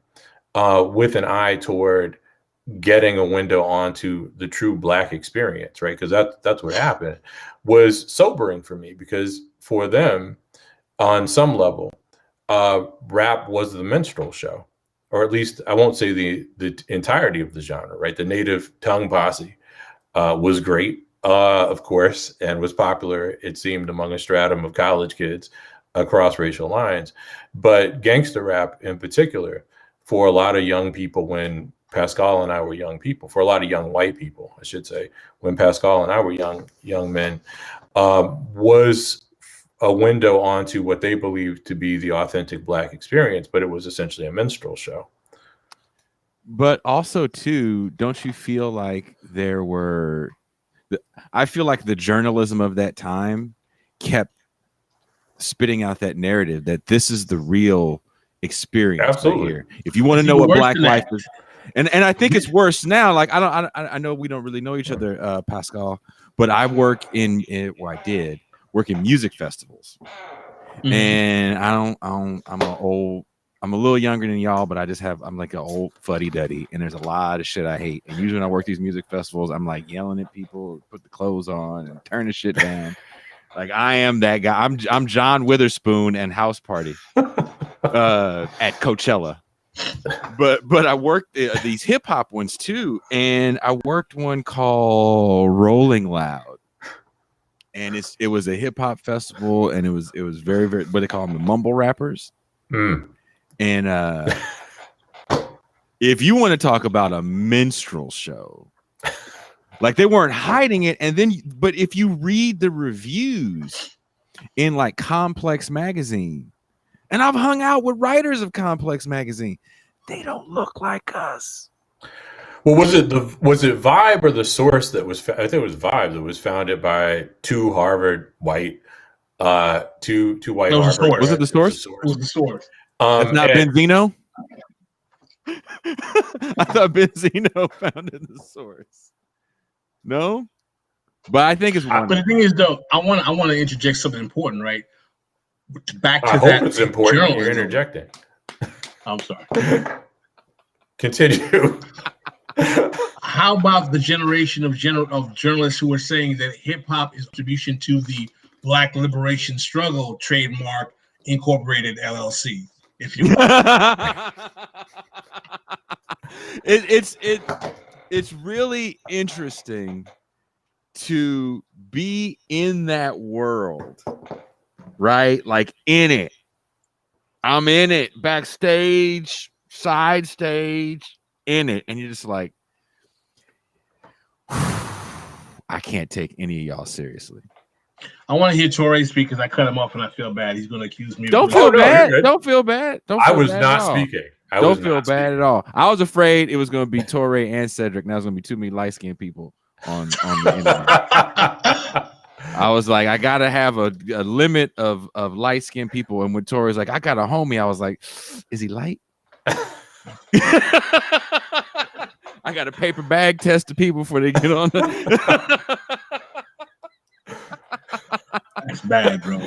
S3: with an eye toward getting a window onto the true black experience, right? Because that's what happened, was sobering for me, because for them, on some level, rap was the minstrel show, or at least I won't say the entirety of the genre, right? The native tongue posse was great, of course, and was popular, it seemed, among a stratum of college kids across racial lines. But gangster rap in particular, for a lot of young people, when Pascal and I were young people, for a lot of young white people, I should say, when Pascal and I were young men, was a window onto what they believed to be the authentic black experience, but it was essentially a minstrel show.
S1: But also, too, don't you feel like I feel like the journalism of that time kept spitting out that narrative that this is the real experience.
S3: Absolutely.
S1: Right here. If you want to know what black life is. And I think it's worse now. Like, I know we don't really know each other, Pascal, but I work I did work in music festivals. Mm-hmm. And I'm a little younger than y'all, but I'm like an old fuddy-duddy, and there's a lot of shit I hate. And usually when I work these music festivals, I'm like yelling at people, put the clothes on and turn the shit down. Like, I am that guy. I'm John Witherspoon and House Party at Coachella. But I worked these hip hop ones too, and I worked one called Rolling Loud, and it was a hip hop festival, and it was very, very, what they call them, the mumble rappers. And if you want to talk about a minstrel show, like, they weren't hiding it, but if you read the reviews in like Complex magazine. And I've hung out with writers of Complex magazine. They don't look like us.
S3: Well, was it Vibe or The Source that was? I think it was Vibe that was founded by two Harvard white, two white Harvard.
S1: Was it The Source?
S2: It was The Source.
S1: It's not Benzino. I thought Benzino founded The Source. No, but I think it's one.
S2: But the thing is, though, I want to interject something important, right? Back to
S3: I
S2: that.
S3: Hope it's important. You're interjecting.
S2: I'm sorry.
S3: Continue.
S2: How about the generation of journalists who are saying that hip hop is a contribution to the Black liberation struggle, trademark Incorporated LLC, if you will.
S1: It's really interesting to be in that world, right? Like in it. I'm in it, backstage, side stage, in it. And you're just like, I can't take any of y'all seriously.
S2: I want to hear Toure speak because I cut him off and I feel bad. He's going to accuse me.
S1: Don't feel bad. Don't feel bad.
S3: I was not speaking.
S1: Don't feel bad at all. I was afraid it was going to be Toure and Cedric. Now it's going to be too many light-skinned people on the internet. I was like, I gotta have a limit of light-skinned people. And when Tore's like, I got a homie, I was like, is he light? I got a paper bag test the people before they get on.
S2: That's bad, bro.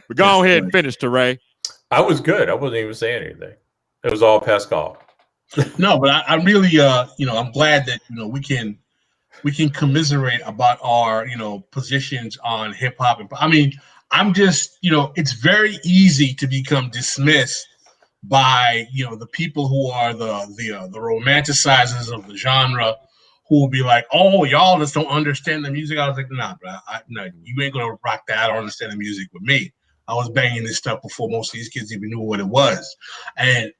S1: But go ahead and finish, Toure.
S3: I was good. I wasn't even saying anything. It was all Pascal.
S2: No, but I really, I'm glad that we can commiserate about our, positions on hip hop. I mean, I'm just, it's very easy to become dismissed by, the people who are the romanticizers of the genre, who will be like, oh, y'all just don't understand the music. I was like, nah, bro, no, you ain't gonna rock that. I don't understand the music with me. I was banging this stuff before most of these kids even knew what it was. And,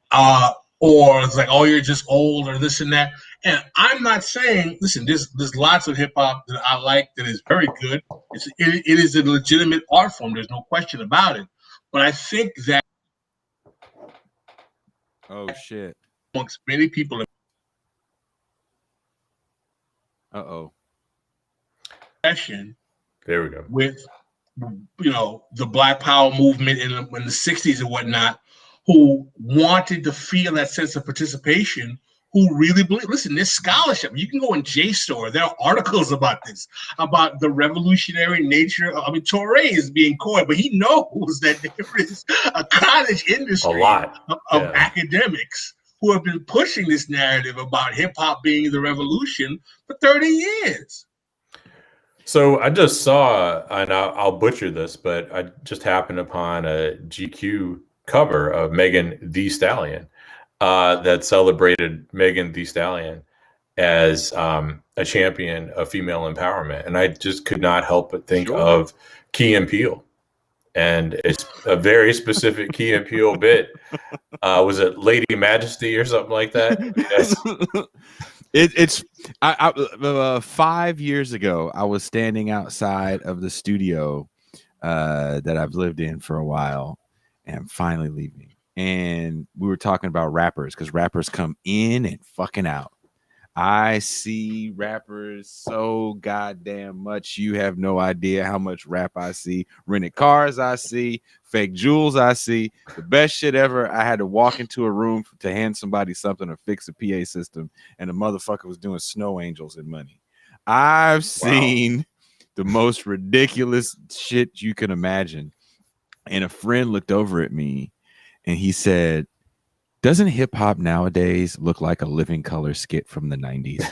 S2: or it's like, oh, you're just old or this and that. And I'm not saying, listen, there's lots of hip hop that I like that is very good. It is a legitimate art form. There's no question about it. But I think that
S1: shit,
S2: amongst many people,
S3: there we go.
S2: With the Black Power movement in the 60s and whatnot, who wanted to feel that sense of participation, who really believe, listen, there's scholarship. You can go in JSTOR. There are articles about this, about the revolutionary nature. I mean, Toure is being coy, but he knows that there is a cottage industry of academics who have been pushing this narrative about hip hop being the revolution for 30 years.
S3: So I just saw, and I'll butcher this, but I just happened upon a GQ cover of Megan Thee Stallion that celebrated Megan Thee Stallion as a champion of female empowerment. And I just could not help but think of Key and Peele. And it's a very specific Key and Peele bit. Was it Lady Majesty or something like that?
S1: It's 5 years ago, I was standing outside of the studio that I've lived in for a while, and I'm finally leaving. And we were talking about rappers, because rappers come in and fucking out. I see rappers so goddamn much. You have no idea how much rap I see. Rented cars I see. Fake jewels I see. The best shit ever. I had to walk into a room to hand somebody something or fix a PA system, and the motherfucker was doing snow angels and money. I've seen the most ridiculous shit you can imagine. And a friend looked over at me and he said, doesn't hip hop nowadays look like a Living Color skit from the 90s?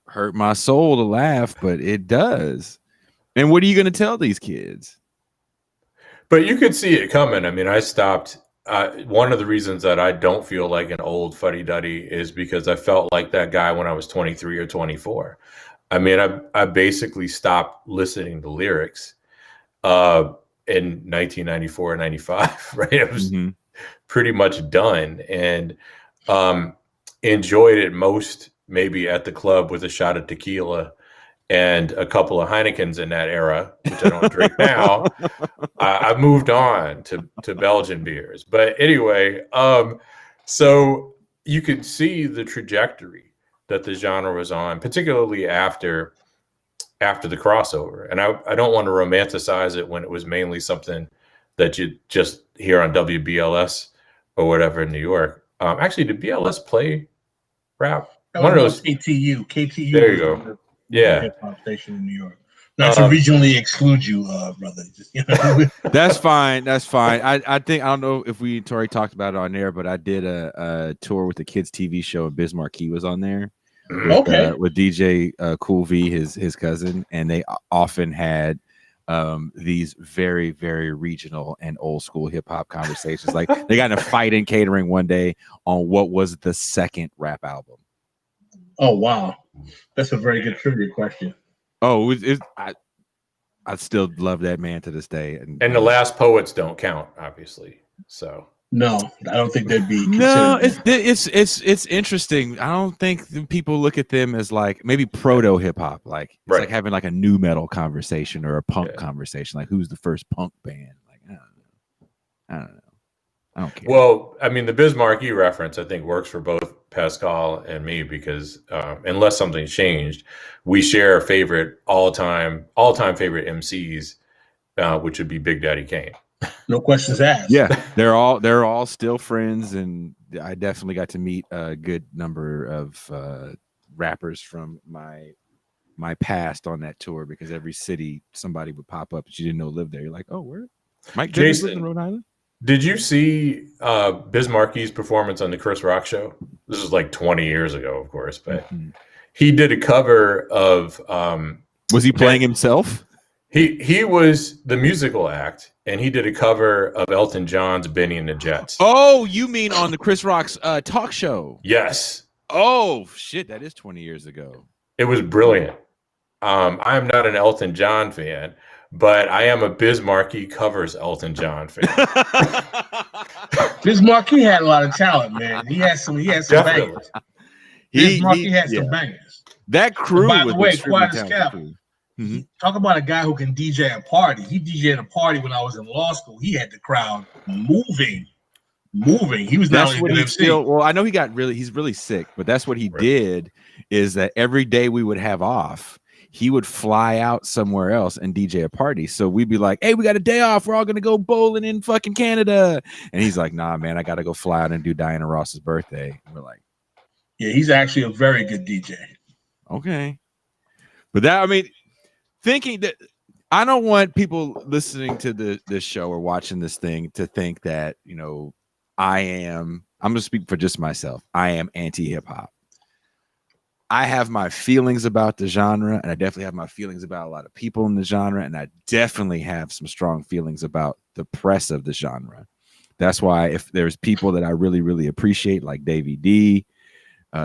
S1: Hurt my soul to laugh, but it does. And what are you going to tell these kids?
S3: But you could see it coming. I mean, I stopped. One of the reasons that I don't feel like an old fuddy-duddy is because I felt like that guy when I was 23 or 24. I mean, I basically stopped listening to lyrics in 1994 and 95, right? I was pretty much done, and enjoyed it most maybe at the club with a shot of tequila and a couple of Heinekens in that era, which I don't drink now. I moved on to Belgian beers. But anyway, so you could see the trajectory that the genre was on, particularly after the crossover. And I don't want to romanticize it when it was mainly something that you just hear on WBLS or whatever in New York. Actually, did BLS play rap?
S2: One of those KTU.
S3: There you go. Yeah.
S2: Hip hop station in New York. Not to regionally exclude you, brother. Just, you know.
S1: That's fine. That's fine. I think I don't know if we already talked about it on there, but I did a tour with the kids TV show, and Biz Markie was on there. With DJ Cool V, his cousin, and they often had these very, very regional and old school hip hop conversations. Like they got in a fight in catering one day on what was the second rap album.
S2: Oh wow, that's a very good trivia question.
S1: Oh, I still love that man to this day. And
S3: the Last Poets don't count, obviously. So
S2: no, I don't think they'd be.
S1: No, it's interesting. I don't think people look at them as like maybe proto hip hop, like it's like having like a new metal conversation or a punk conversation. Like who's the first punk band? Like I don't know. I don't care.
S3: Well, I mean, the Biz Markie reference I think works for both Pascal and me because unless something's changed, we share a favorite all-time favorite MCs, which would be Big Daddy Kane.
S2: No questions asked.
S1: Yeah, they're all still friends, and I definitely got to meet a good number of rappers from my past on that tour because every city somebody would pop up that you didn't know lived there. You're like, oh, where? Mike Jason lives in Rhode Island.
S3: Did you see Biz Markie's performance on the Chris Rock show? This was like 20 years ago, of course, but he did a cover of.
S1: Was he playing himself?
S3: He was the musical act, and he did a cover of Elton John's "Benny and the Jets."
S1: Oh, you mean on the Chris Rock's talk show?
S3: Yes.
S1: Oh shit, that is 20 years ago.
S3: It was brilliant. I am not an Elton John fan, but I am a Biz Markie covers Elton John fan.
S2: Biz Markie had a lot of talent, man. He had some bangers. Biz Markie had some bangers.
S1: That crew.
S2: By the way, quiet as kept. Talk about a guy who can DJ a party. He DJed a party when I was in law school. He had the crowd moving. He was not only an MC.
S1: Well, I know he's really sick, but that's what he did is that every day we would have off, he would fly out somewhere else and DJ a party. So we'd be like, hey, we got a day off. We're all going to go bowling in fucking Canada. And he's like, nah, man, I got to go fly out and do Diana Ross's birthday. And we're like,
S2: yeah, he's actually a very good DJ.
S1: Okay. But that, I mean, thinking that I don't want people listening to this show or watching this thing to think that, you know, I'm going to speak for just myself. I am anti-hip hop. I have my feelings about the genre, and I definitely have my feelings about a lot of people in the genre, and I definitely have some strong feelings about the press of the genre. That's why if there's people that I really, really appreciate, like Davey D,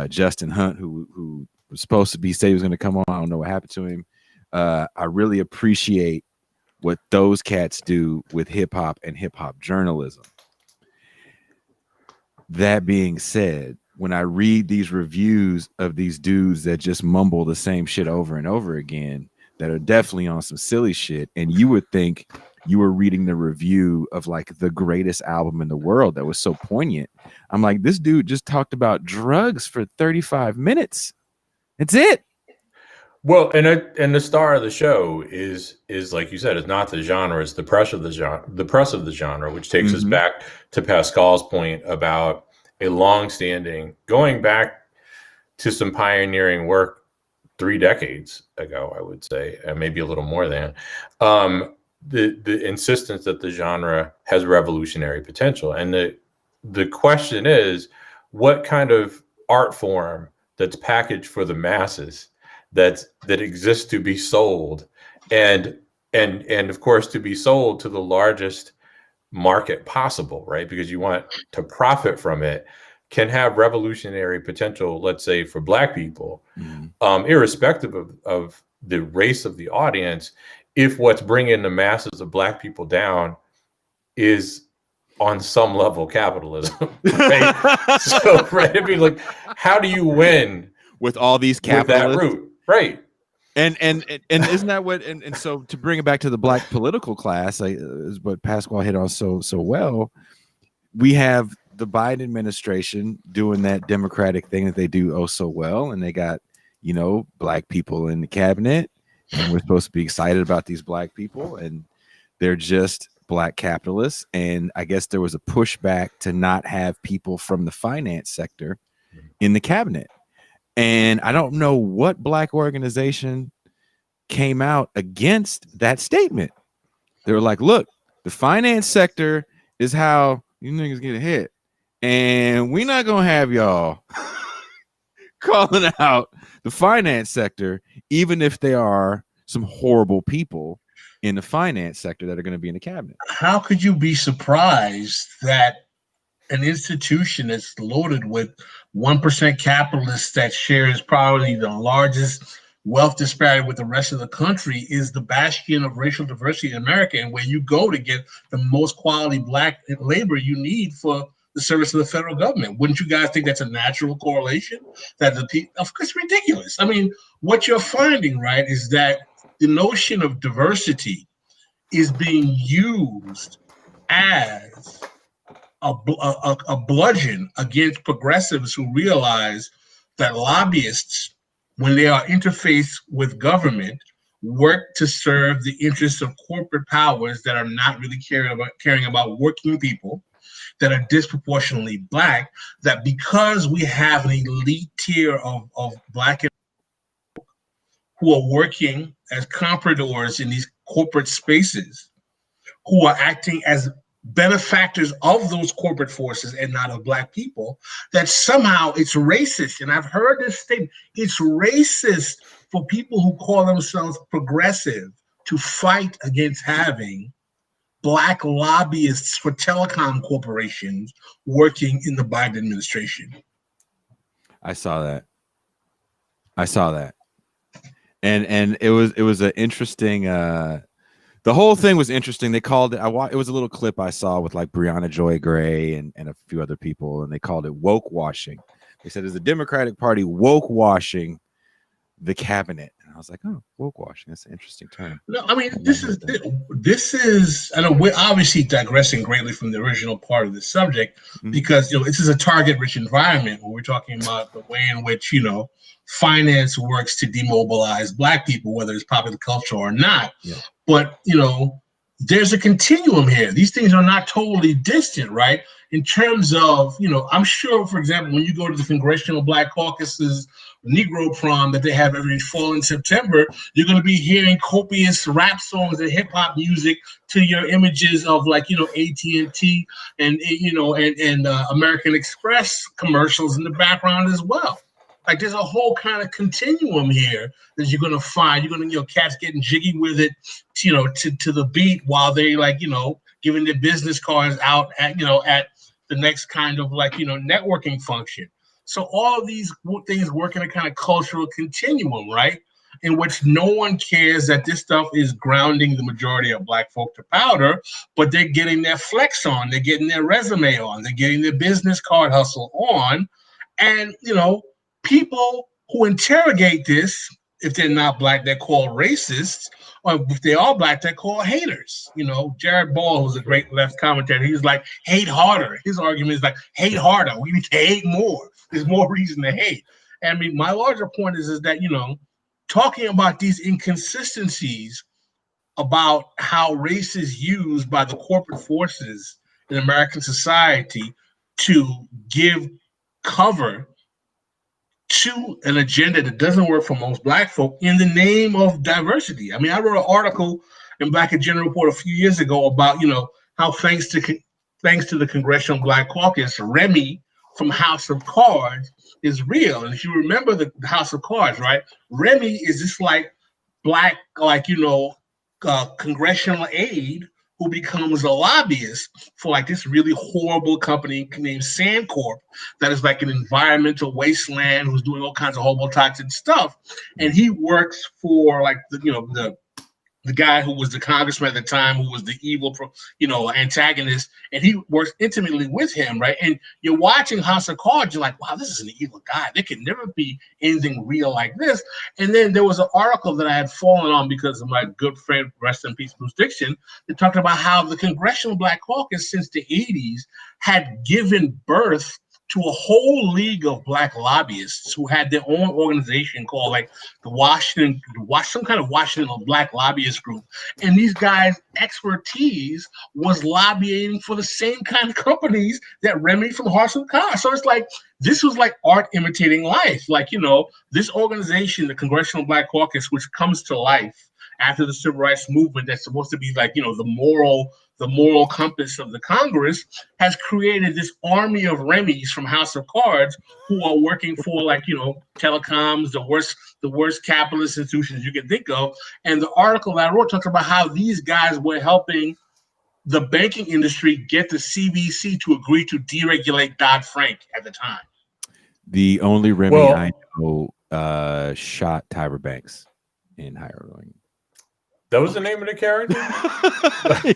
S1: Justin Hunt, who was supposed to say he was going to come on, I don't know what happened to him. I really appreciate what those cats do with hip hop and hip hop journalism. That being said, when I read these reviews of these dudes that just mumble the same shit over and over again, that are definitely on some silly shit, and you would think you were reading the review of like the greatest album in the world that was so poignant. I'm like, this dude just talked about drugs for 35 minutes. That's it.
S3: Well, and the star of the show is like you said, it's not the genre, it's the press of the genre, which takes us back to Pascal's point about a long-standing, going back to some pioneering work 3 decades ago, I would say, and maybe a little more than, the insistence that the genre has revolutionary potential. And the question is, what kind of art form that's packaged for the masses that exists to be sold, and of course to be sold to the largest market possible, right? Because you want to profit from it, can have revolutionary potential, let's say for Black people, irrespective of the race of the audience, if what's bringing the masses of Black people down is on some level capitalism, right? So, right, I mean, like, how do you win
S1: with all these capitalists?
S3: With that route? Right.
S1: And isn't that what, and so to bring it back to the Black political class, is what Pascal hit on so well. We have the Biden administration doing that Democratic thing that they do oh so well, and they got, you know, Black people in the cabinet, and we're supposed to be excited about these Black people, and they're just Black capitalists. And I guess there was a pushback to not have people from the finance sector in the cabinet. And I don't know what Black organization came out against that statement. They were like, look, the finance sector is how you niggas get hit. And we're not going to have y'all calling out the finance sector, even if they are some horrible people in the finance sector that are going to be in the cabinet.
S2: How could you be surprised that an institution that's loaded with 1% capitalists that shares probably the largest wealth disparity with the rest of the country is the bastion of racial diversity in America, and where you go to get the most quality black labor you need for the service of the federal government? Wouldn't you guys think that's a natural correlation? That the people, of course, it's ridiculous. I mean, what you're finding, right, is that the notion of diversity is being used as a bludgeon against progressives who realize that lobbyists, when they are interfaced with government, work to serve the interests of corporate powers that are not really caring about working people, that are disproportionately black, that because we have an elite tier of black who are working as compradors in these corporate spaces, who are acting as benefactors of those corporate forces and not of black people, that somehow it's racist. And I've heard this statement, it's racist for people who call themselves progressive to fight against having black lobbyists for telecom corporations working in the Biden administration.
S1: I saw that. And it was an interesting the whole thing was interesting. They called it, it was a little clip I saw with like Breonna Joy Gray and a few other people, and they called it woke washing. They said, is the Democratic Party woke washing the cabinet? And I was like, oh, woke washing. That's an interesting term.
S2: No, I mean, this is, I know we're obviously digressing greatly from the original part of the subject, because, this is a target-rich environment where we're talking about the way in which, finance works to demobilize black people, whether it's popular culture or not.
S1: Yeah.
S2: But, there's a continuum here. These things are not totally distant, right? In terms of, I'm sure, for example, when you go to the Congressional Black Caucus's Negro Prom that they have every fall in September, you're going to be hearing copious rap songs and hip hop music to your images of AT&T and American Express commercials in the background as well. Like, there's a whole kind of continuum here that you're gonna find. You're gonna, cats getting jiggy with it, to the beat while they giving their business cards out at the next kind of networking function. So all of these things work in a kind of cultural continuum, right? In which no one cares that this stuff is grounding the majority of black folk to powder, but they're getting their flex on, they're getting their resume on, they're getting their business card hustle on, and people who interrogate this, if they're not black, they're called racists, or if they are black, they're called haters. Jared Ball, who's a great left commentator, he's like, hate harder. His argument is like, hate harder. We need to hate more. There's more reason to hate. And I mean, my larger point is that, talking about these inconsistencies about how race is used by the corporate forces in American society to give cover to an agenda that doesn't work for most black folk in the name of diversity. I mean, I wrote an article in Black Agenda Report a few years ago about, how thanks to the Congressional Black Caucus, Remy from House of Cards is real. And if you remember the House of Cards, right? Remy is this black, congressional aide who becomes a lobbyist for this really horrible company named Sandcorp that is like an environmental wasteland who's doing all kinds of horrible toxic stuff. And he works for the guy who was the congressman at the time, who was the evil, antagonist, and he works intimately with him, right? And you're watching House of Cards, you're like, wow, this is an evil guy. There can never be anything real like this. And then there was an article that I had fallen on because of my good friend, rest in peace, Bruce Dixon, that talked about how the Congressional Black Caucus since the 80s had given birth to a whole league of black lobbyists who had their own organization called like some kind of Washington Black Lobbyist Group. And these guys' expertise was lobbying for the same kind of companies that Remy from Horse and Car. So it's like, this was like art imitating life. Like, you know, this organization, the Congressional Black Caucus, which comes to life after the Civil Rights Movement, that's supposed to be like, you know, the moral compass of the Congress, has created this army of Remys from House of Cards who are working for, like, you know, telecoms, the worst capitalist institutions you can think of. And the article that I wrote talks about how these guys were helping the banking industry get the CBC to agree to deregulate Dodd-Frank at the time.
S1: The only Remy I know shot Tyra Banks in hiring.
S3: That was the name of the character?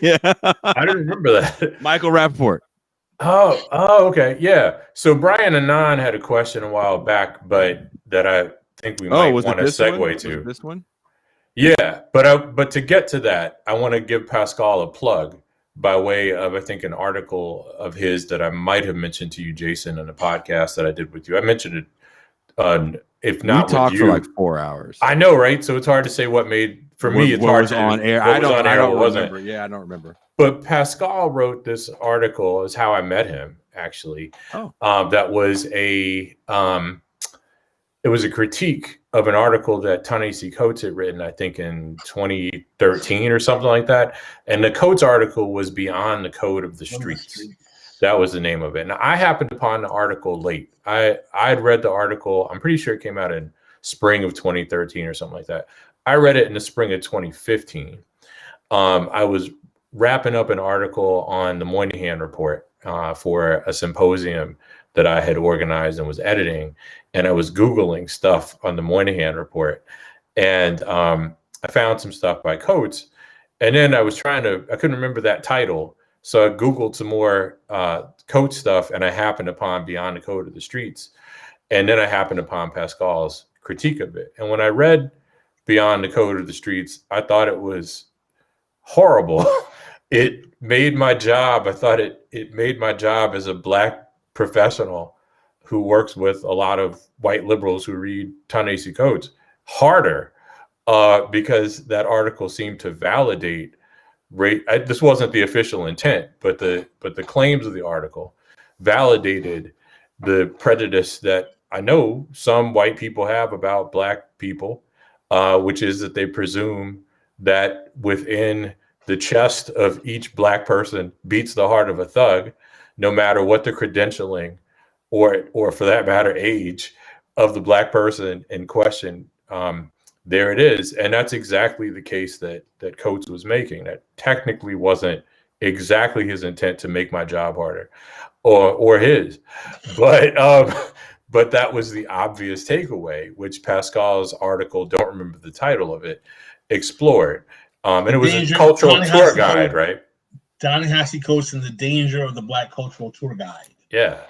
S1: Yeah.
S3: I didn't remember that.
S1: Michael Rappaport.
S3: Oh, okay. Yeah. So Brian Anon had a question a while back, but that I think we might want to segue to.
S1: This one?
S3: Yeah, but to get to that, I want to give Pascal a plug by way of, I think, an article of his that I might have mentioned to you, Jason, in a podcast that I did with you. I mentioned it, if not
S1: we talked
S3: with you.
S1: For like 4 hours.
S3: I know, right? So it's hard to say what made, for me, it's hard to
S1: on air. I don't remember. Yeah, I don't remember.
S3: But Pascal wrote this article, is how I met him, actually. That was it was a critique of an article that Ta-Nehisi Coates had written, I think in 2013 or something like that. And the Coates article was Beyond the Code of the Streets. That was the name of it. Now, I happened upon the article late. I'd read the article. I'm pretty sure it came out in spring of 2013 or something like that. I read it in the spring of 2015. I was wrapping up an article on the Moynihan Report for a symposium that I had organized and was editing. And I was Googling stuff on the Moynihan Report. And I found some stuff by Coates. And then I couldn't remember that title. So I Googled some more Coates stuff, and I happened upon Beyond the Code of the Streets. And then I happened upon Pascal's critique of it. And when I read Beyond the Code of the Streets, I thought it was horrible. It made my job, I thought it made my job as a Black professional who works with a lot of white liberals who read Ta-Nehisi Coates harder, because that article seemed to validate this wasn't the official intent, but the claims of the article validated the prejudice that I know some white people have about Black people, which is that they presume that within the chest of each Black person beats the heart of a thug, no matter what the credentialing or for that matter, age of the Black person in question. There it is. And that's exactly the case that Coates was making. That technically wasn't exactly his intent to make my job harder or his, but that was the obvious takeaway, which Pascal's article, don't remember the title of it, explored. And it was a cultural tour guide, right?
S2: Ta-Nehisi Coates and the Danger of the Black Cultural Tour Guide.
S3: Yeah.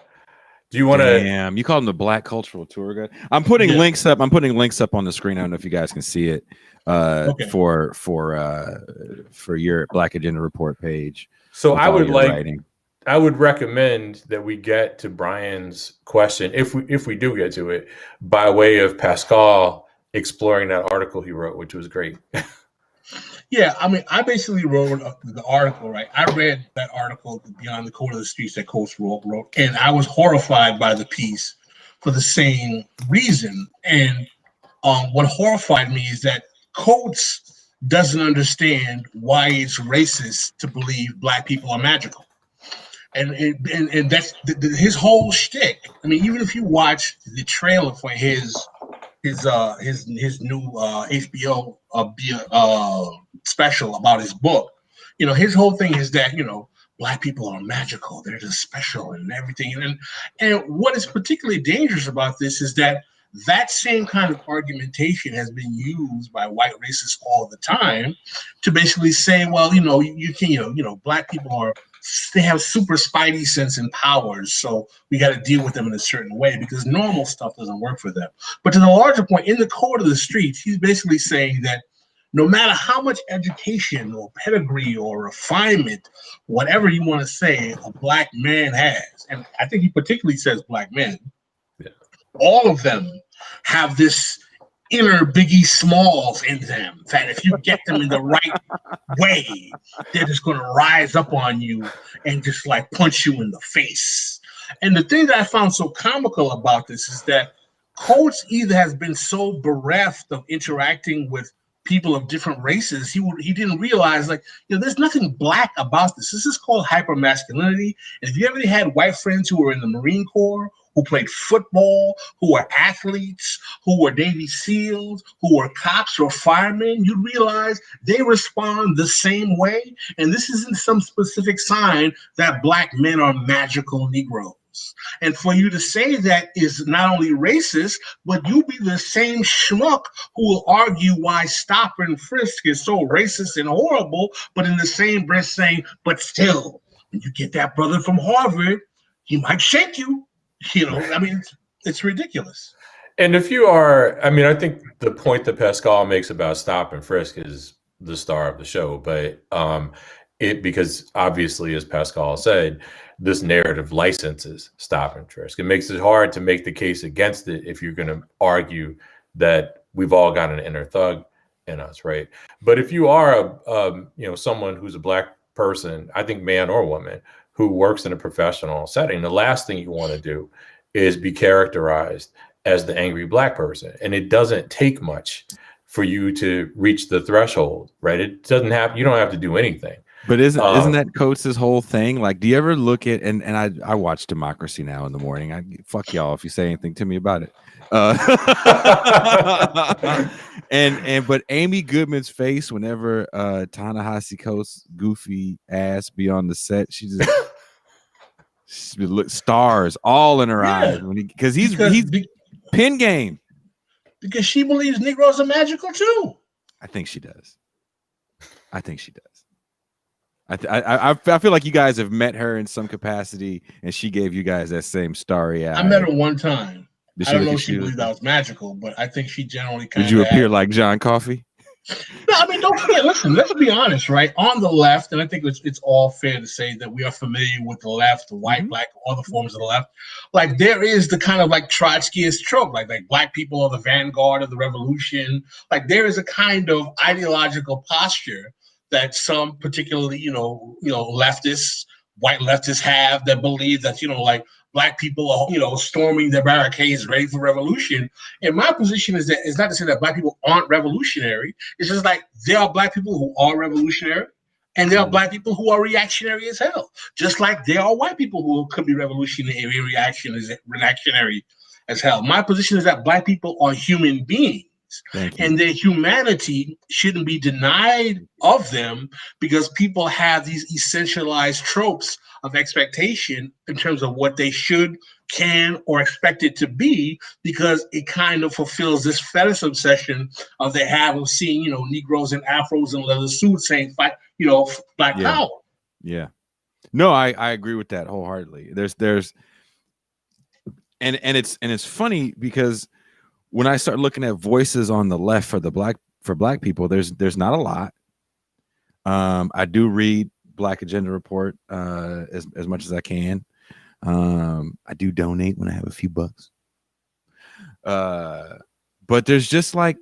S3: Do you want to?
S1: Damn, you call him the Black Cultural Tour Guide. I'm putting links up. I'm putting links up on the screen. I don't know if you guys can see it. For your Black Agenda Report page.
S3: So I would recommend that we get to Brian's question, if we do get to it, by way of Pascal exploring that article he wrote, which was great.
S2: Yeah, I mean, I basically wrote the article, right? I read that article, Beyond the Code of the Streets, that Coates wrote, and I was horrified by the piece for the same reason. And what horrified me is that Coates doesn't understand why it's racist to believe Black people are magical. And that's his whole shtick. I mean, even if you watch the trailer for his new HBO special about his book, you know, his whole thing is that, you know, Black people are magical, they're just special and everything. And what is particularly dangerous about this is that same kind of argumentation has been used by white racists all the time to basically say, well, you know, you can, Black people they have super spidey sense and powers, so we got to deal with them in a certain way because normal stuff doesn't work for them. But to the larger point, in the Code of the Streets, he's basically saying that no matter how much education or pedigree or refinement, whatever you want to say, a black man has, and I think he particularly says black men, all of them have this inner Biggie Smalls in them that if you get them in the right way, they're just going to rise up on you and just like punch you in the face. And the thing that I found so comical about this is that Coates either has been so bereft of interacting with people of different races, he didn't realize, like, there's nothing black about this. This is called hypermasculinity. And if you ever had white friends who were in the Marine Corps, who played football, who were athletes, who were Navy SEALs, who were cops or firemen, you realize they respond the same way. And this isn't some specific sign that black men are magical Negroes. And for you to say that is not only racist, but you be the same schmuck who will argue why stop and frisk is so racist and horrible, but in the same breath saying, but still, when you get that brother from Harvard, he might shake you. I mean, it's ridiculous.
S3: And if you are, I mean, I think the point that Pascal makes about stop and frisk is the star of the show, but because obviously, as Pascal said, this narrative licenses stop and frisk. It makes it hard to make the case against it if you're going to argue that we've all got an inner thug in us, right? But if you are someone who's a black person, I think man or woman, who works in a professional setting, the last thing you want to do is be characterized as the angry black person. And it doesn't take much for you to reach the threshold, right? It doesn't have, you don't have to do anything.
S1: But isn't that Coates' whole thing? Like, do you ever look at, and I watch Democracy Now! In the morning. Fuck y'all if you say anything to me about it. But Amy Goodman's face whenever Ta-Nehisi Coates' goofy ass be on the set, she look stars all in her eyes because he's pin game.
S2: Because she believes Negroes are magical too.
S1: I think she does. I feel like you guys have met her in some capacity, and she gave you guys that same starry eye.
S2: I met her one time. I don't know if she believed I was magical, but I think she generally kind of.
S1: Did you appear like John Coffey?
S2: No, I mean, don't forget. Listen, let's be honest, right? On the left, and I think it's all fair to say that we are familiar with the left, the white, black, all the forms of the left. Like, there is the kind of like Trotskyist trope, like black people are the vanguard of the revolution. Like, there is a kind of ideological posture that some particularly, leftists, white leftists have that believe that, like black people are, storming the barricades ready for revolution. And my position is that it's not to say that black people aren't revolutionary. It's just like there are black people who are revolutionary and there are black people who are reactionary as hell. Just like there are white people who could be revolutionary and reactionary as hell. My position is that black people are human beings. And their humanity shouldn't be denied of them because people have these essentialized tropes of expectation in terms of what they should, can, or expect it to be, because it kind of fulfills this fetish obsession of they have of seeing, Negroes in afros and leather suits saying, fight, black power.
S1: Yeah. No, I agree with that wholeheartedly. And it's funny because when I start looking at voices on the left for black people, there's not a lot. I do read Black Agenda Report as much as I can. I do donate when I have a few bucks. But there's just I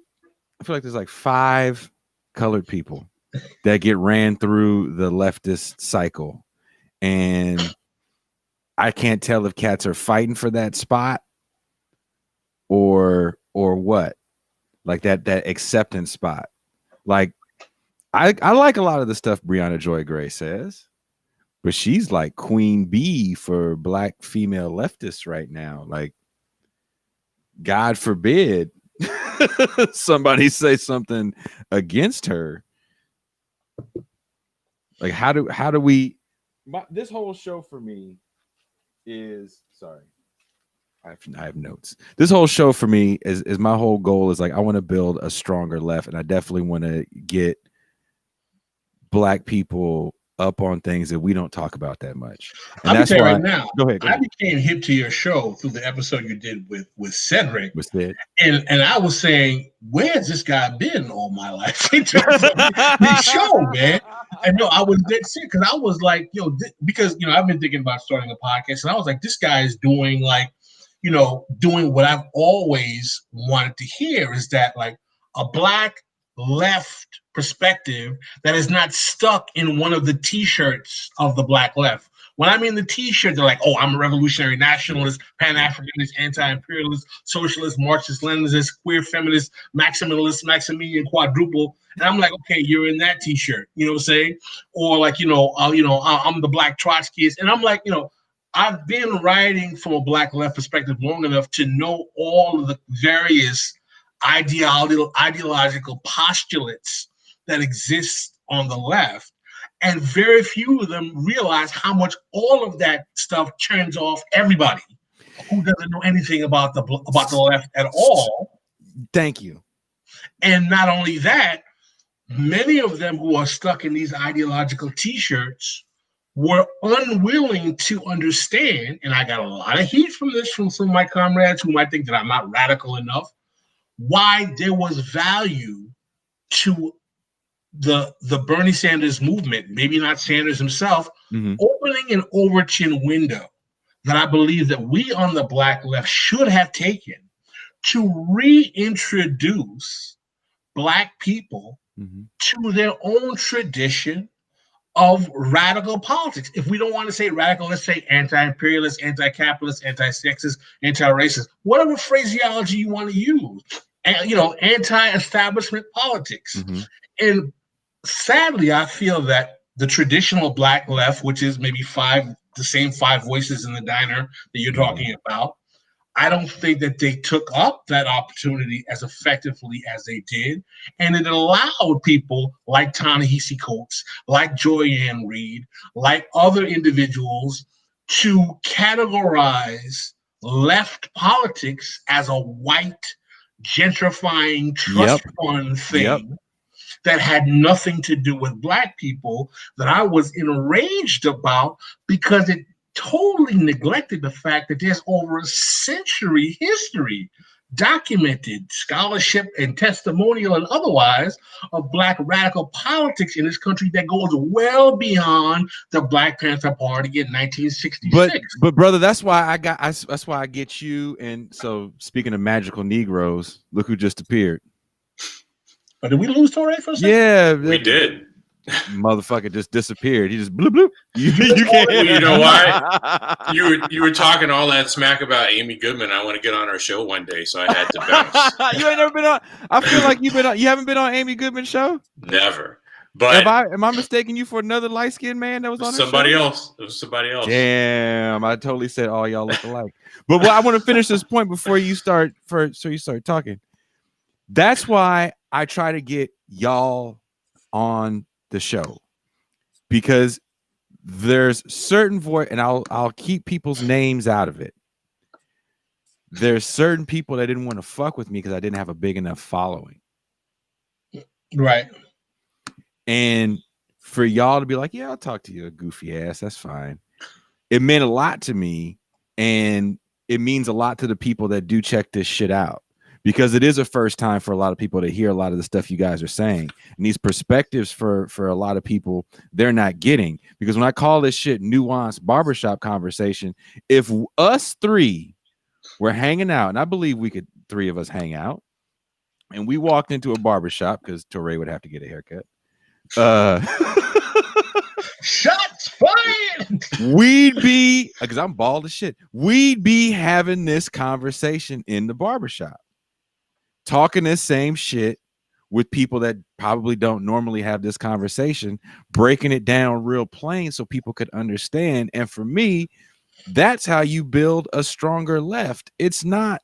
S1: feel like there's like 5 colored people that get ran through the leftist cycle, and I can't tell if cats are fighting for that spot or what, like that acceptance spot. Like I like a lot of the stuff Breonna Joy Gray says, but she's like queen bee for black female leftists right now. Like, God forbid somebody say something against her. Like, how do we? This whole show for me is sorry. I have notes. This whole show for me is my whole goal is like I want to build a stronger left, and I definitely want to get black people up on things that we don't talk about that much. And
S2: I'll
S1: that's
S2: tell you
S1: why.
S2: right now,
S1: Go ahead.
S2: I became hip to your show through the episode you did with Cedric.
S1: With Sid.
S2: And I was saying, where's this guy been all my life in terms of this show, man? And no, I was dead sick because I was like, because I've been thinking about starting a podcast, and I was like, this guy is doing doing what I've always wanted to hear, is that like a Black left perspective that is not stuck in one of the T-shirts of the Black left. When I mean the T-shirt, they're like, oh, I'm a revolutionary nationalist, Pan-Africanist, anti-imperialist, socialist, Marxist, Leninist, queer feminist, maximalist, Maximilian quadruple. And I'm like, okay, you're in that T-shirt, you know what I'm saying? Or like, I'm the Black Trotskyist. And I'm like, I've been writing from a Black left perspective long enough to know all of the various ideological postulates that exist on the left. And very few of them realize how much all of that stuff turns off everybody who doesn't know anything about the left at all.
S1: Thank you.
S2: And not only that, many of them who are stuck in these ideological T-shirts were unwilling to understand, and I got a lot of heat from this from some of my comrades who might think that I'm not radical enough, why there was value to the Bernie Sanders movement, maybe not Sanders himself, opening an Overton window that I believe that we on the Black left should have taken to reintroduce Black people to their own tradition of radical politics. If we don't want to say radical, let's say anti-imperialist, anti-capitalist, anti-sexist, anti-racist, whatever phraseology you want to use, and anti-establishment politics. And sadly, I feel that the traditional Black left, which is maybe the same five voices in the diner that you're talking about, I don't think that they took up that opportunity as effectively as they did. And it allowed people like Ta-Nehisi Coates, like Joy-Ann Reid, like other individuals to categorize left politics as a white, gentrifying trust fund thing that had nothing to do with Black people, that I was enraged about because it totally neglected the fact that there's over a century history, documented scholarship and testimonial and otherwise, of Black radical politics in this country that goes well beyond the Black Panther Party in 1966.
S1: But brother, that's why I get you. And so, speaking of magical Negroes, look who just appeared.
S2: But did we lose Toure for a second?
S1: Yeah,
S3: we did.
S1: Motherfucker just disappeared. He just bloop bloop. You can't.
S3: Well, you know why? You were talking all that smack about Amy Goodman. I want to get on our show one day, so I had to bounce.
S1: You ain't never been on. I feel like you haven't been on Amy Goodman's show.
S3: Never. But
S1: am I mistaking you for another light skinned man that was on
S3: somebody
S1: show?
S3: else? It was somebody else.
S1: Damn, I totally said all y'all look alike. But I want to finish this point before you start. So you start talking. That's why I try to get y'all on the show, because there's certain voice, and I'll keep people's names out of it. There's certain people that didn't want to fuck with me because I didn't have a big enough following.
S2: Right.
S1: And for y'all to be like, yeah, I'll talk to you, goofy ass, that's fine. It meant a lot to me, and it means a lot to the people that do check this shit out. Because it is a first time for a lot of people to hear a lot of the stuff you guys are saying. And these perspectives for a lot of people, they're not getting. Because when I call this shit nuanced barbershop conversation, if us three were hanging out, and I believe three of us hang out, and we walked into a barbershop, because Toure would have to get a haircut.
S2: Shots fired!
S1: We'd be, because I'm bald as shit, we'd be having this conversation in the barbershop. Talking this same shit with people that probably don't normally have this conversation, breaking it down real plain so people could understand. And for me, that's how you build a stronger left. It's not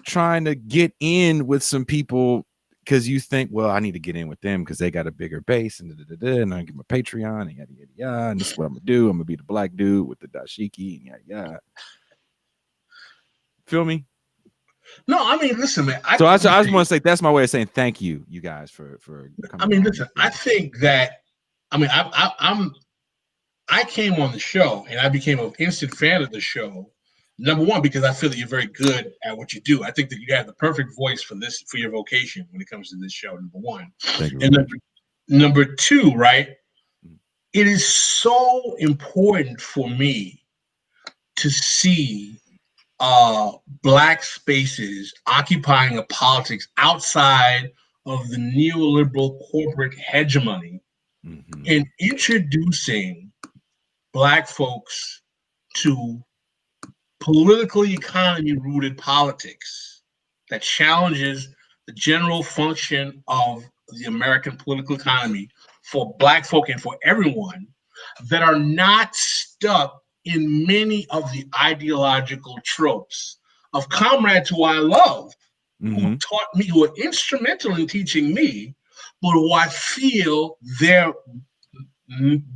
S1: trying to get in with some people because you think, well, I need to get in with them because they got a bigger base and and I get my Patreon and yada yada yada. And this is what I'm gonna do. I'm gonna be the Black dude with the dashiki and yada yada. Feel me?
S2: No, I mean, listen, man.
S1: I just want to say that's my way of saying thank you, you guys, for coming.
S2: I mean, listen, I think that I mean, I came on the show and I became an instant fan of the show. Number one, because I feel that you're very good at what you do. I think that you have the perfect voice for your vocation when it comes to this show. Number one, and number two, right? It is so important for me to see Black spaces occupying a politics outside of the neoliberal corporate hegemony and introducing Black folks to political economy rooted politics that challenges the general function of the American political economy for Black folk and for everyone, that are not stuck in many of the ideological tropes of comrades who I love, who taught me, who were instrumental in teaching me, but who I feel their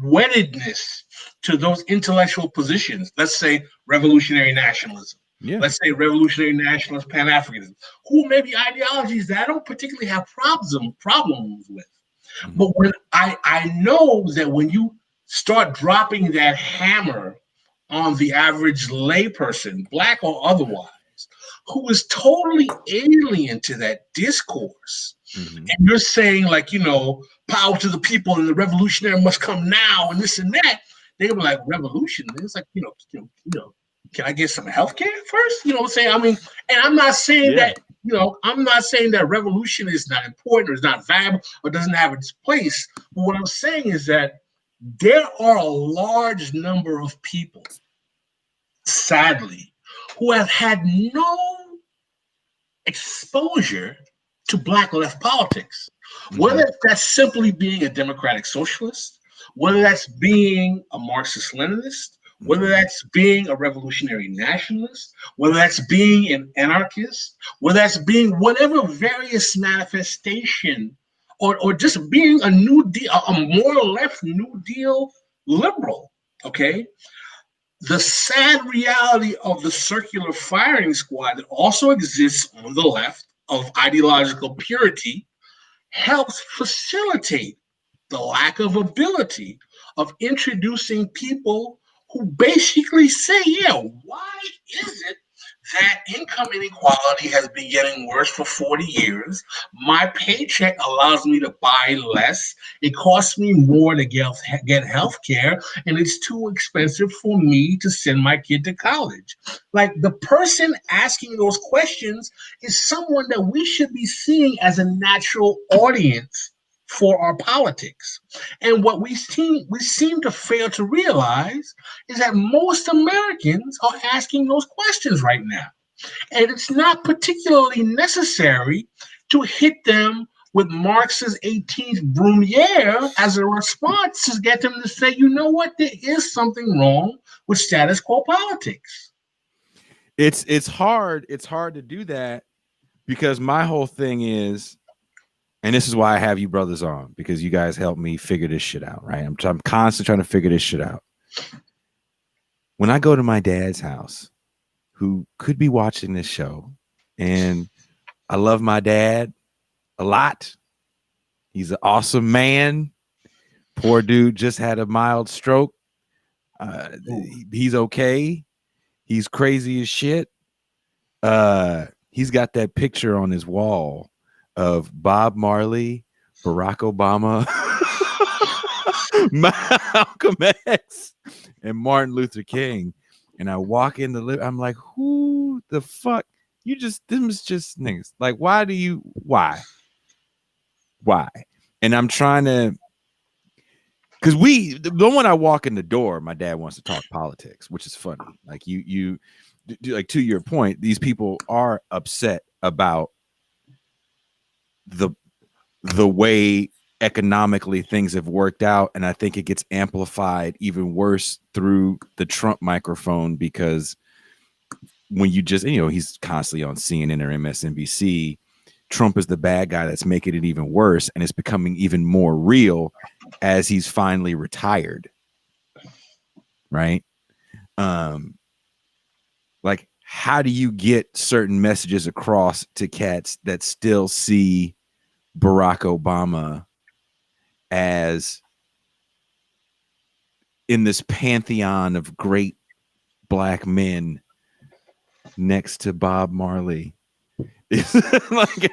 S2: weddedness to those intellectual positions. Let's say revolutionary nationalism. Yeah. Let's say revolutionary nationalist Pan-Africanism, who may be ideologies that I don't particularly have problems with. But when I know that when you start dropping that hammer on the average layperson, Black or otherwise, who is totally alien to that discourse, and you're saying, like, you know, power to the people and the revolutionary must come now and this and that, they were like, revolution? It's like, you know, can I get some health care first? You know what I'm saying? I mean, and I'm not saying that, you know, I'm not saying that revolution is not important or is not valuable or doesn't have its place. But what I'm saying is that there are a large number of people, sadly, who have had no exposure to Black left politics, whether that's simply being a democratic socialist, whether that's being a Marxist-Leninist, whether that's being a revolutionary nationalist, whether that's being an anarchist, whether that's being whatever various manifestation, or just being a New Deal, a more left New Deal liberal, okay? The sad reality of the circular firing squad that also exists on the left of ideological purity helps facilitate the lack of ability of introducing people who basically say, yeah, why is it that income inequality has been getting worse for 40 years? My paycheck allows me to buy less. It costs me more to get health care, and it's too expensive for me to send my kid to college. Like, the person asking those questions is someone that we should be seeing as a natural audience for our politics. And what we seem to fail to realize is that most Americans are asking those questions right now. And it's not particularly necessary to hit them with Marx's 18th Brumaire as a response to get them to say, you know what, there is something wrong with status quo politics.
S1: It's hard to do that, because my whole thing is, and this is why I have you brothers on, because you guys help me figure this shit out, right? I'm constantly trying to figure this shit out. When I go to my dad's house, who could be watching this show, and I love my dad a lot. He's an awesome man. Poor dude just had a mild stroke. He's okay. He's crazy as shit. He's got that picture on his wall of Bob Marley, Barack Obama, Malcolm X, and Martin Luther King. And I walk in the living, I'm like, who the fuck? Them is just niggas. Like, why? And I'm trying to, because the moment I walk in the door, my dad wants to talk politics, which is funny. Like, you like, to your point, these people are upset about the way economically things have worked out, and I think it gets amplified even worse through the Trump microphone, because when you just, you know, he's constantly on CNN or MSNBC, Trump is the bad guy that's making it even worse, and it's becoming even more real as he's finally retired, right? Like, how do you get certain messages across to cats that still see Barack Obama as in this pantheon of great black men next to Bob Marley. Like,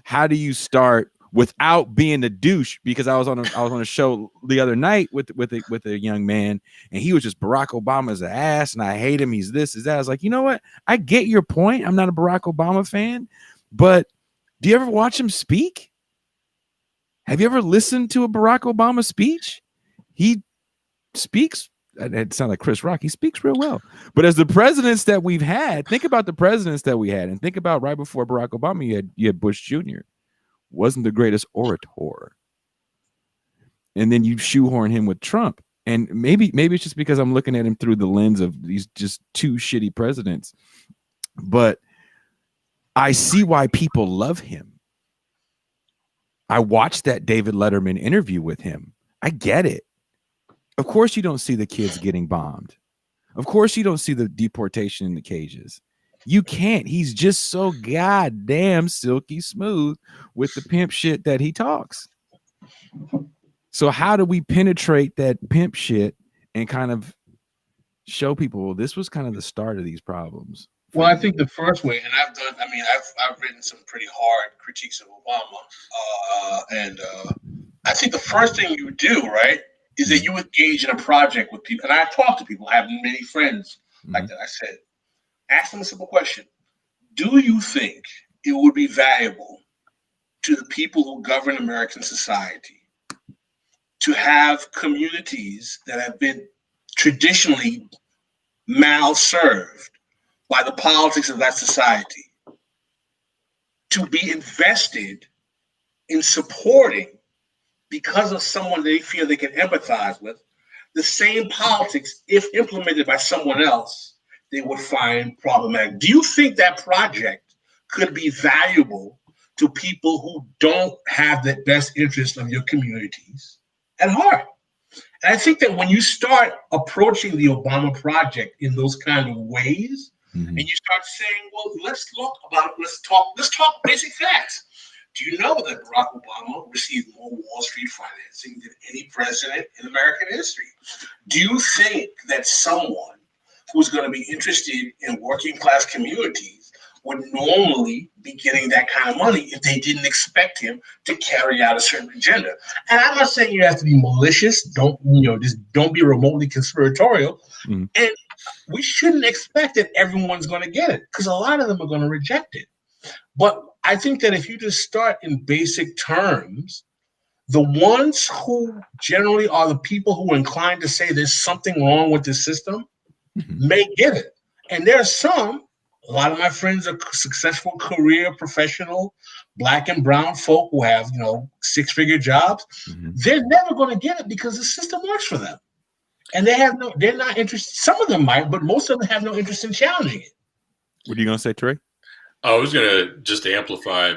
S1: how do you start without being a douche? Because I was on a show the other night with a young man, and he was just Barack Obama's an ass, and I hate him. He's this, is that. I was like, you know what? I get your point. I'm not a Barack Obama fan, but do you ever watch him speak? Have you ever listened to a Barack Obama speech? He speaks. It sounds like Chris Rock. He speaks real well. But as the presidents that we've had, think about the presidents that we had, and think about right before Barack Obama, you had Bush Jr. Wasn't the greatest orator. And then you shoehorn him with Trump. And maybe it's just because I'm looking at him through the lens of these just two shitty presidents. But I see why people love him. I watched that David Letterman interview with him. I get it. Of course you don't see the kids getting bombed. Of course you don't see the deportation in the cages. You can't. He's just so goddamn silky smooth with the pimp shit that he talks. So how do we penetrate that pimp shit and kind of show people, well, this was kind of the start of these problems?
S2: Well, I think the first way, and I've written some pretty hard critiques of Obama, and I think the first thing you do, right, is that you engage in a project with people. And I talk to people. I have many friends like that. I said, ask them a simple question. Do you think it would be valuable to the people who govern American society to have communities that have been traditionally mal-served by the politics of that society to be invested in supporting, because of someone they feel they can empathize with, the same politics, if implemented by someone else, they would find problematic? Do you think that project could be valuable to people who don't have the best interest of your communities at heart? And I think that when you start approaching the Obama project in those kind of ways, and you start saying, well, let's talk basic facts. Do you know that Barack Obama received more Wall Street financing than any president in American history? Do you think that someone who's going to be interested in working class communities would normally be getting that kind of money if they didn't expect him to carry out a certain agenda? And I'm not saying you have to be malicious. Don't be remotely conspiratorial. And we shouldn't expect that everyone's going to get it, because a lot of them are going to reject it. But I think that if you just start in basic terms, the ones who generally are the people who are inclined to say there's something wrong with the system may get it. And there are some, a lot of my friends are successful career professional, black and brown folk who have, six-figure jobs. They're never going to get it because the system works for them. And they're not interested. Some of them might, but most of them have no interest in challenging it.
S1: What are you going to say, Trey?
S3: I was going to just amplify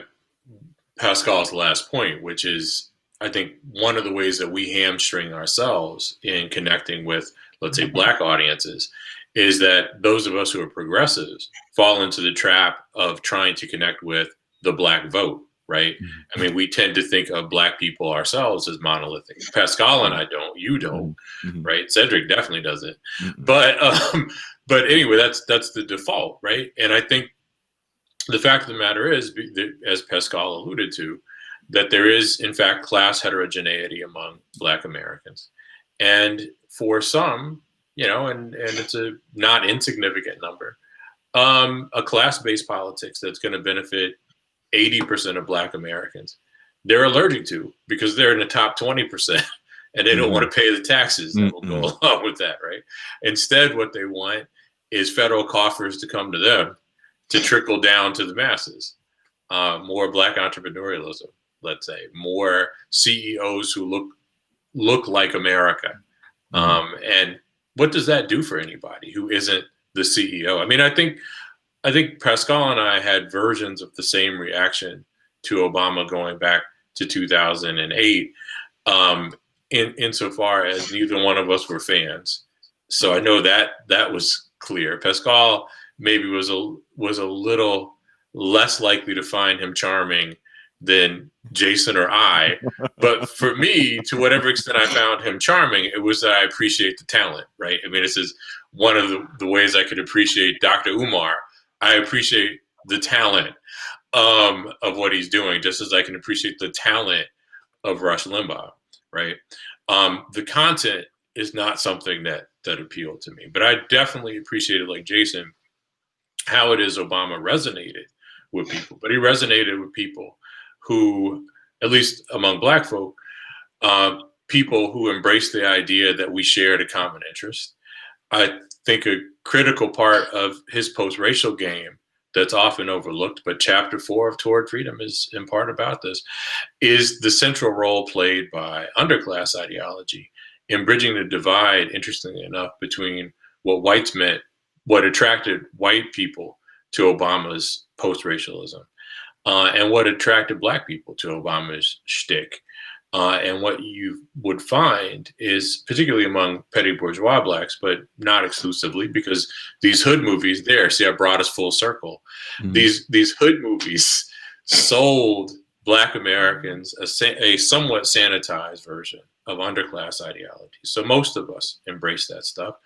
S3: Pascal's last point, which is, I think, one of the ways that we hamstring ourselves in connecting with, let's say, black audiences is that those of us who are progressives fall into the trap of trying to connect with the black vote, right? I mean, we tend to think of black people ourselves as monolithic. Pascal and I don't, you don't, right? Cedric definitely doesn't. But anyway, that's the default, right? And I think the fact of the matter is, as Pascal alluded to, that there is, in fact, class heterogeneity among Black Americans. And for some, and it's a not insignificant number, a class-based politics that's going to benefit 80% of Black Americans, they're allergic to, because they're in the top 20% and they don't want to pay the taxes that will go along with that, right? Instead, what they want is federal coffers to come to them to trickle down to the masses. More Black entrepreneurialism, let's say, more CEOs who look like America. And what does that do for anybody who isn't the CEO? I mean, I think Pascal and I had versions of the same reaction to Obama going back to 2008, insofar as neither one of us were fans. So I know that was clear. Pascal maybe was a little less likely to find him charming than Jason or I. But for me, to whatever extent I found him charming, it was that I appreciate the talent, right? I mean, this is one of the ways I could appreciate Dr. Umar. I appreciate the talent of what he's doing, just as I can appreciate the talent of Rush Limbaugh, right? The content is not something that appealed to me, but I definitely appreciated, like Jason, how it is Obama resonated with people. But he resonated with people who, at least among Black folk, people who embraced the idea that we shared a common interest. I think a critical part of his post-racial game that's often overlooked, but chapter 4 of Toward Freedom is in part about this, is the central role played by underclass ideology in bridging the divide, interestingly enough, between what whites meant, what attracted white people to Obama's post-racialism, and what attracted Black people to Obama's shtick. And what you would find is, particularly among petty bourgeois Blacks, but not exclusively, because these hood movies see, I brought us full circle. Mm-hmm. These hood movies sold Black Americans a somewhat sanitized version of underclass ideology. So most of us embraced that stuff.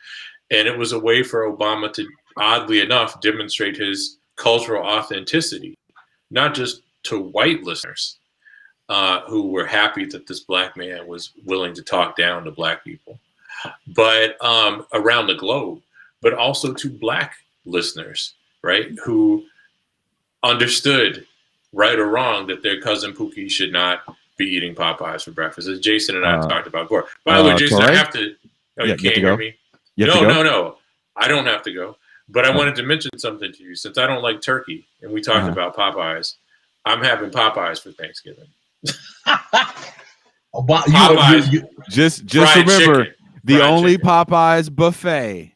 S3: And it was a way for Obama to, oddly enough, demonstrate his cultural authenticity, not just to white listeners, who were happy that this Black man was willing to talk down to Black people, but around the globe, but also to Black listeners, right, who understood, right or wrong, that their cousin Pookie should not be eating Popeyes for breakfast, as Jason and I have talked about before. By the way, Jason, I have to. Oh, you can't hear me? No. I don't have to go. But I wanted to mention something to you. Since I don't like turkey, and we talked about Popeyes, I'm having Popeyes for Thanksgiving.
S1: Just remember, the only Popeyes buffet,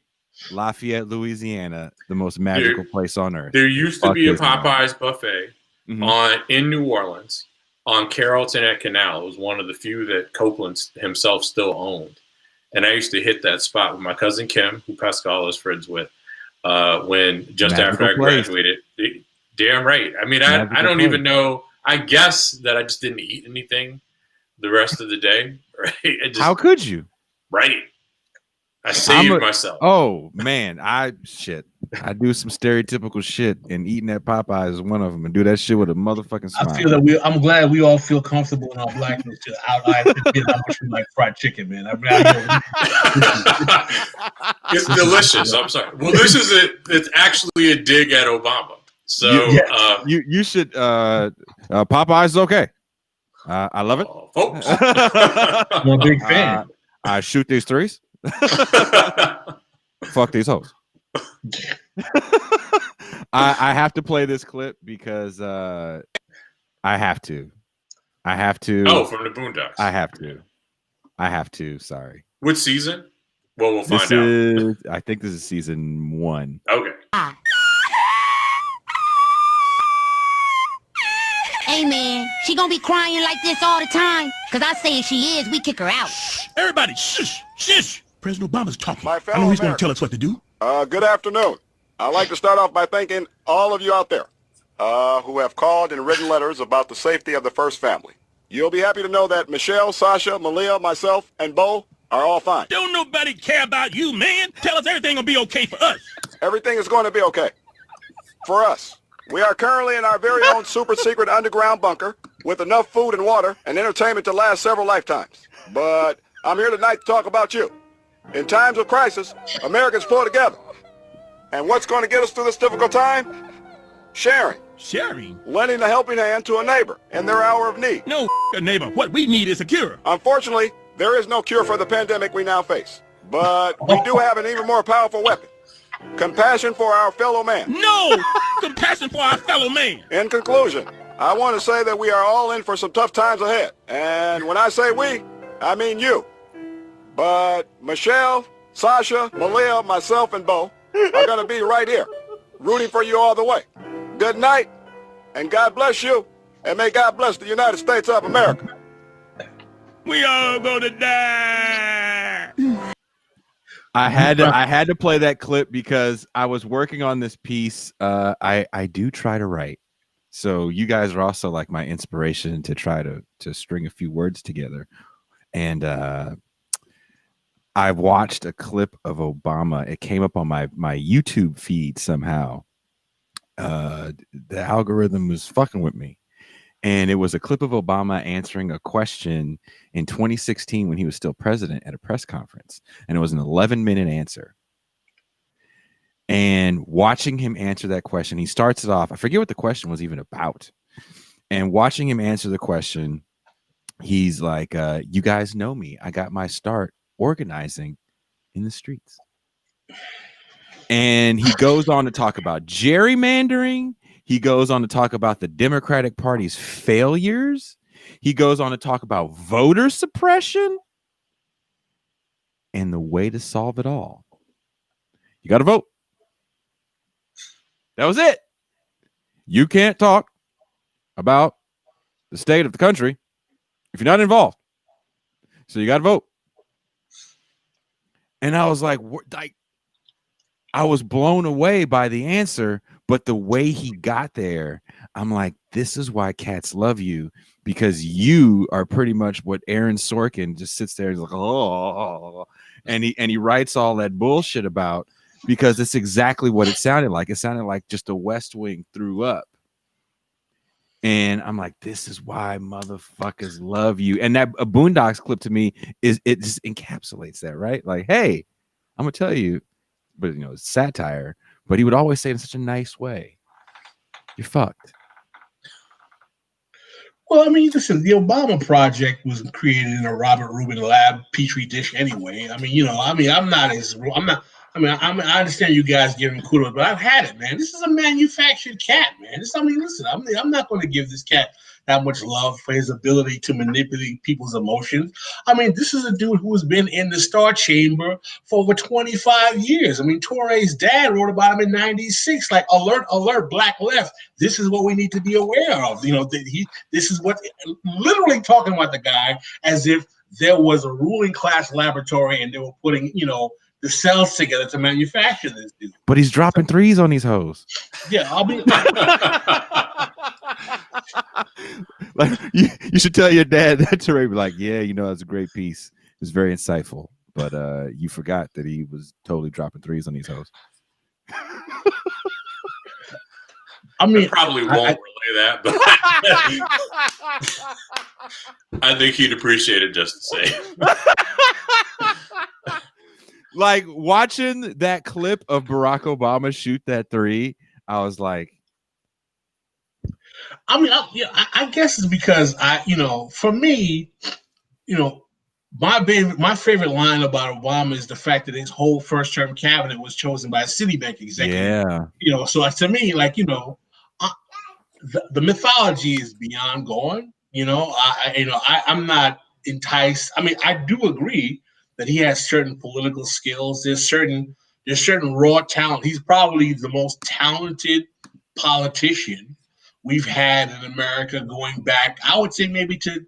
S1: Lafayette, Louisiana, the most magical place on earth.
S3: There used to be a Popeyes buffet in New Orleans on Carrollton at Canal. It was one of the few that Copeland himself still owned. And I used to hit that spot with my cousin Kim, who Pascal is friends with, when just after I graduated. Damn right. I mean, I don't even know. I guess that I just didn't eat anything the rest of the day. Right?
S1: How could you?
S3: Right. I saved myself.
S1: Oh man, I do some stereotypical shit, and eating at Popeyes is one of them. And do that shit with a motherfucking smile.
S2: I feel that I'm glad we all feel comfortable in our Blackness to outline how much we like fried chicken, man.
S3: It's delicious. I'm sorry. Well, this is it's actually a dig at Obama. So
S1: you should Popeyes is okay. I love it.
S3: Folks.
S2: I'm a big fan.
S1: I shoot these threes. Fuck these hoes. I have to play this clip because I have to.
S3: Oh, from the Boondocks.
S1: I have to. Sorry.
S3: Which season? Well, we'll find out.
S1: I think this is season 1.
S3: Okay.
S8: Hey man, she gonna be crying like this all the time? Cause I say if she is, we kick her out.
S9: Shh, everybody, shush. President Obama's talking.
S10: My fellow
S9: I know he's
S10: Americans.
S9: gonna tell us what to do.
S10: Good afternoon. I'd like to start off by thanking all of you out there who have called and written letters about the safety of the first family. You'll be happy to know that Michelle, Sasha, Malia, myself, and Bo are all fine.
S9: Don't nobody care about you, man. Tell us everything will be okay for us.
S10: Everything is going to be okay. For us. We are currently in our very own super secret underground bunker with enough food and water and entertainment to last several lifetimes. But I'm here tonight to talk about you. In times of crisis, Americans pull together. And what's going to get us through this difficult time? Sharing.
S9: Sharing?
S10: Lending a helping hand to a neighbor in their hour of need.
S9: No, a neighbor. What we need is a cure.
S10: Unfortunately, there is no cure for the pandemic we now face. But we do have an even more powerful weapon. Compassion for our fellow man.
S9: No! Compassion for our fellow man.
S10: In conclusion, I want to say that we are all in for some tough times ahead. And when I say we, I mean you. But Michelle, Sasha, Malia, myself, and Bo are going to be right here, rooting for you all the way. Good night, and God bless you, and may God bless the United States of America.
S9: We all gonna die.
S1: I had to play that clip because I was working on this piece. I do try to write, So you guys are also like my inspiration to try to string a few words together. And I watched a clip of Obama. It came up on my YouTube feed somehow. The algorithm was fucking with me. And it was a clip of Obama answering a question in 2016 when he was still president at a press conference. And it was an 11-minute answer. And watching him answer that question, he starts it off. I forget what the question was even about. And watching him answer the question, he's like, you guys know me. I got my start organizing in the streets. And he goes on to talk about gerrymandering. He goes on to talk about the Democratic Party's failures. He goes on to talk about voter suppression. And the way to solve it all, you got to vote. That was it. You can't talk about the state of the country if you're not involved. So you got to vote. And I was like, I was blown away by the answer, but the way he got there, I'm like, this is why cats love you, because you are pretty much what Aaron Sorkin just sits there and is like, oh, and he writes all that bullshit about, because it's exactly what it sounded like. It sounded like just a West Wing threw up. And I'm like, this is why motherfuckers love you. And that a Boondocks clip to me it just encapsulates that, right? Like, hey, I'm gonna tell you, but you know, it's satire, but he would always say it in such a nice way. You're fucked.
S2: Well, I mean, listen, the Obama project was created in a Robert Rubin lab petri dish anyway. I mean, I understand you guys giving kudos, but I've had it, man. This is a manufactured cat, man. Listen, I'm not going to give this cat that much love for his ability to manipulate people's emotions. I mean, this is a dude who has been in the Star Chamber for over 25 years. I mean, Toure's dad wrote about him in '96, like, alert, alert, black left. This is what we need to be aware of. You know, this is what, literally talking about the guy as if there was a ruling class laboratory and they were putting, the cells together to manufacture this dude.
S1: But he's dropping threes on these hoes.
S2: Yeah, I'll be
S1: like, you should tell your dad that to be like, yeah, that's a great piece. It was very insightful, but you forgot that he was totally dropping threes on these hoes.
S3: I mean, I probably won't relay that, but I think he'd appreciate it just the same.
S1: Like, watching that clip of Barack Obama shoot that three, I was like,
S2: I mean, I guess it's because for me, my favorite line about Obama is the fact that his whole first term cabinet was chosen by a Citibank executive.
S1: Yeah.
S2: So to me, like, the mythology is beyond going. I'm not enticed. I mean, I do agree that he has certain political skills. There's certain raw talent. He's probably the most talented politician we've had in America going back, I would say, maybe to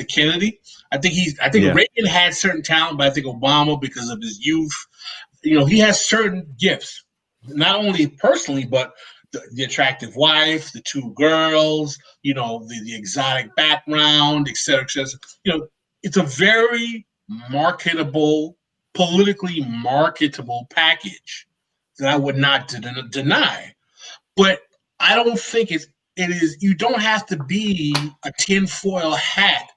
S2: Kennedy. I think Reagan had certain talent, but I think Obama, because of his youth, he has certain gifts, not only personally, but the attractive wife, the two girls, the exotic background, et cetera, et cetera. It's a very politically marketable package that I would not deny. But I don't think it is, you don't have to be a tinfoil hat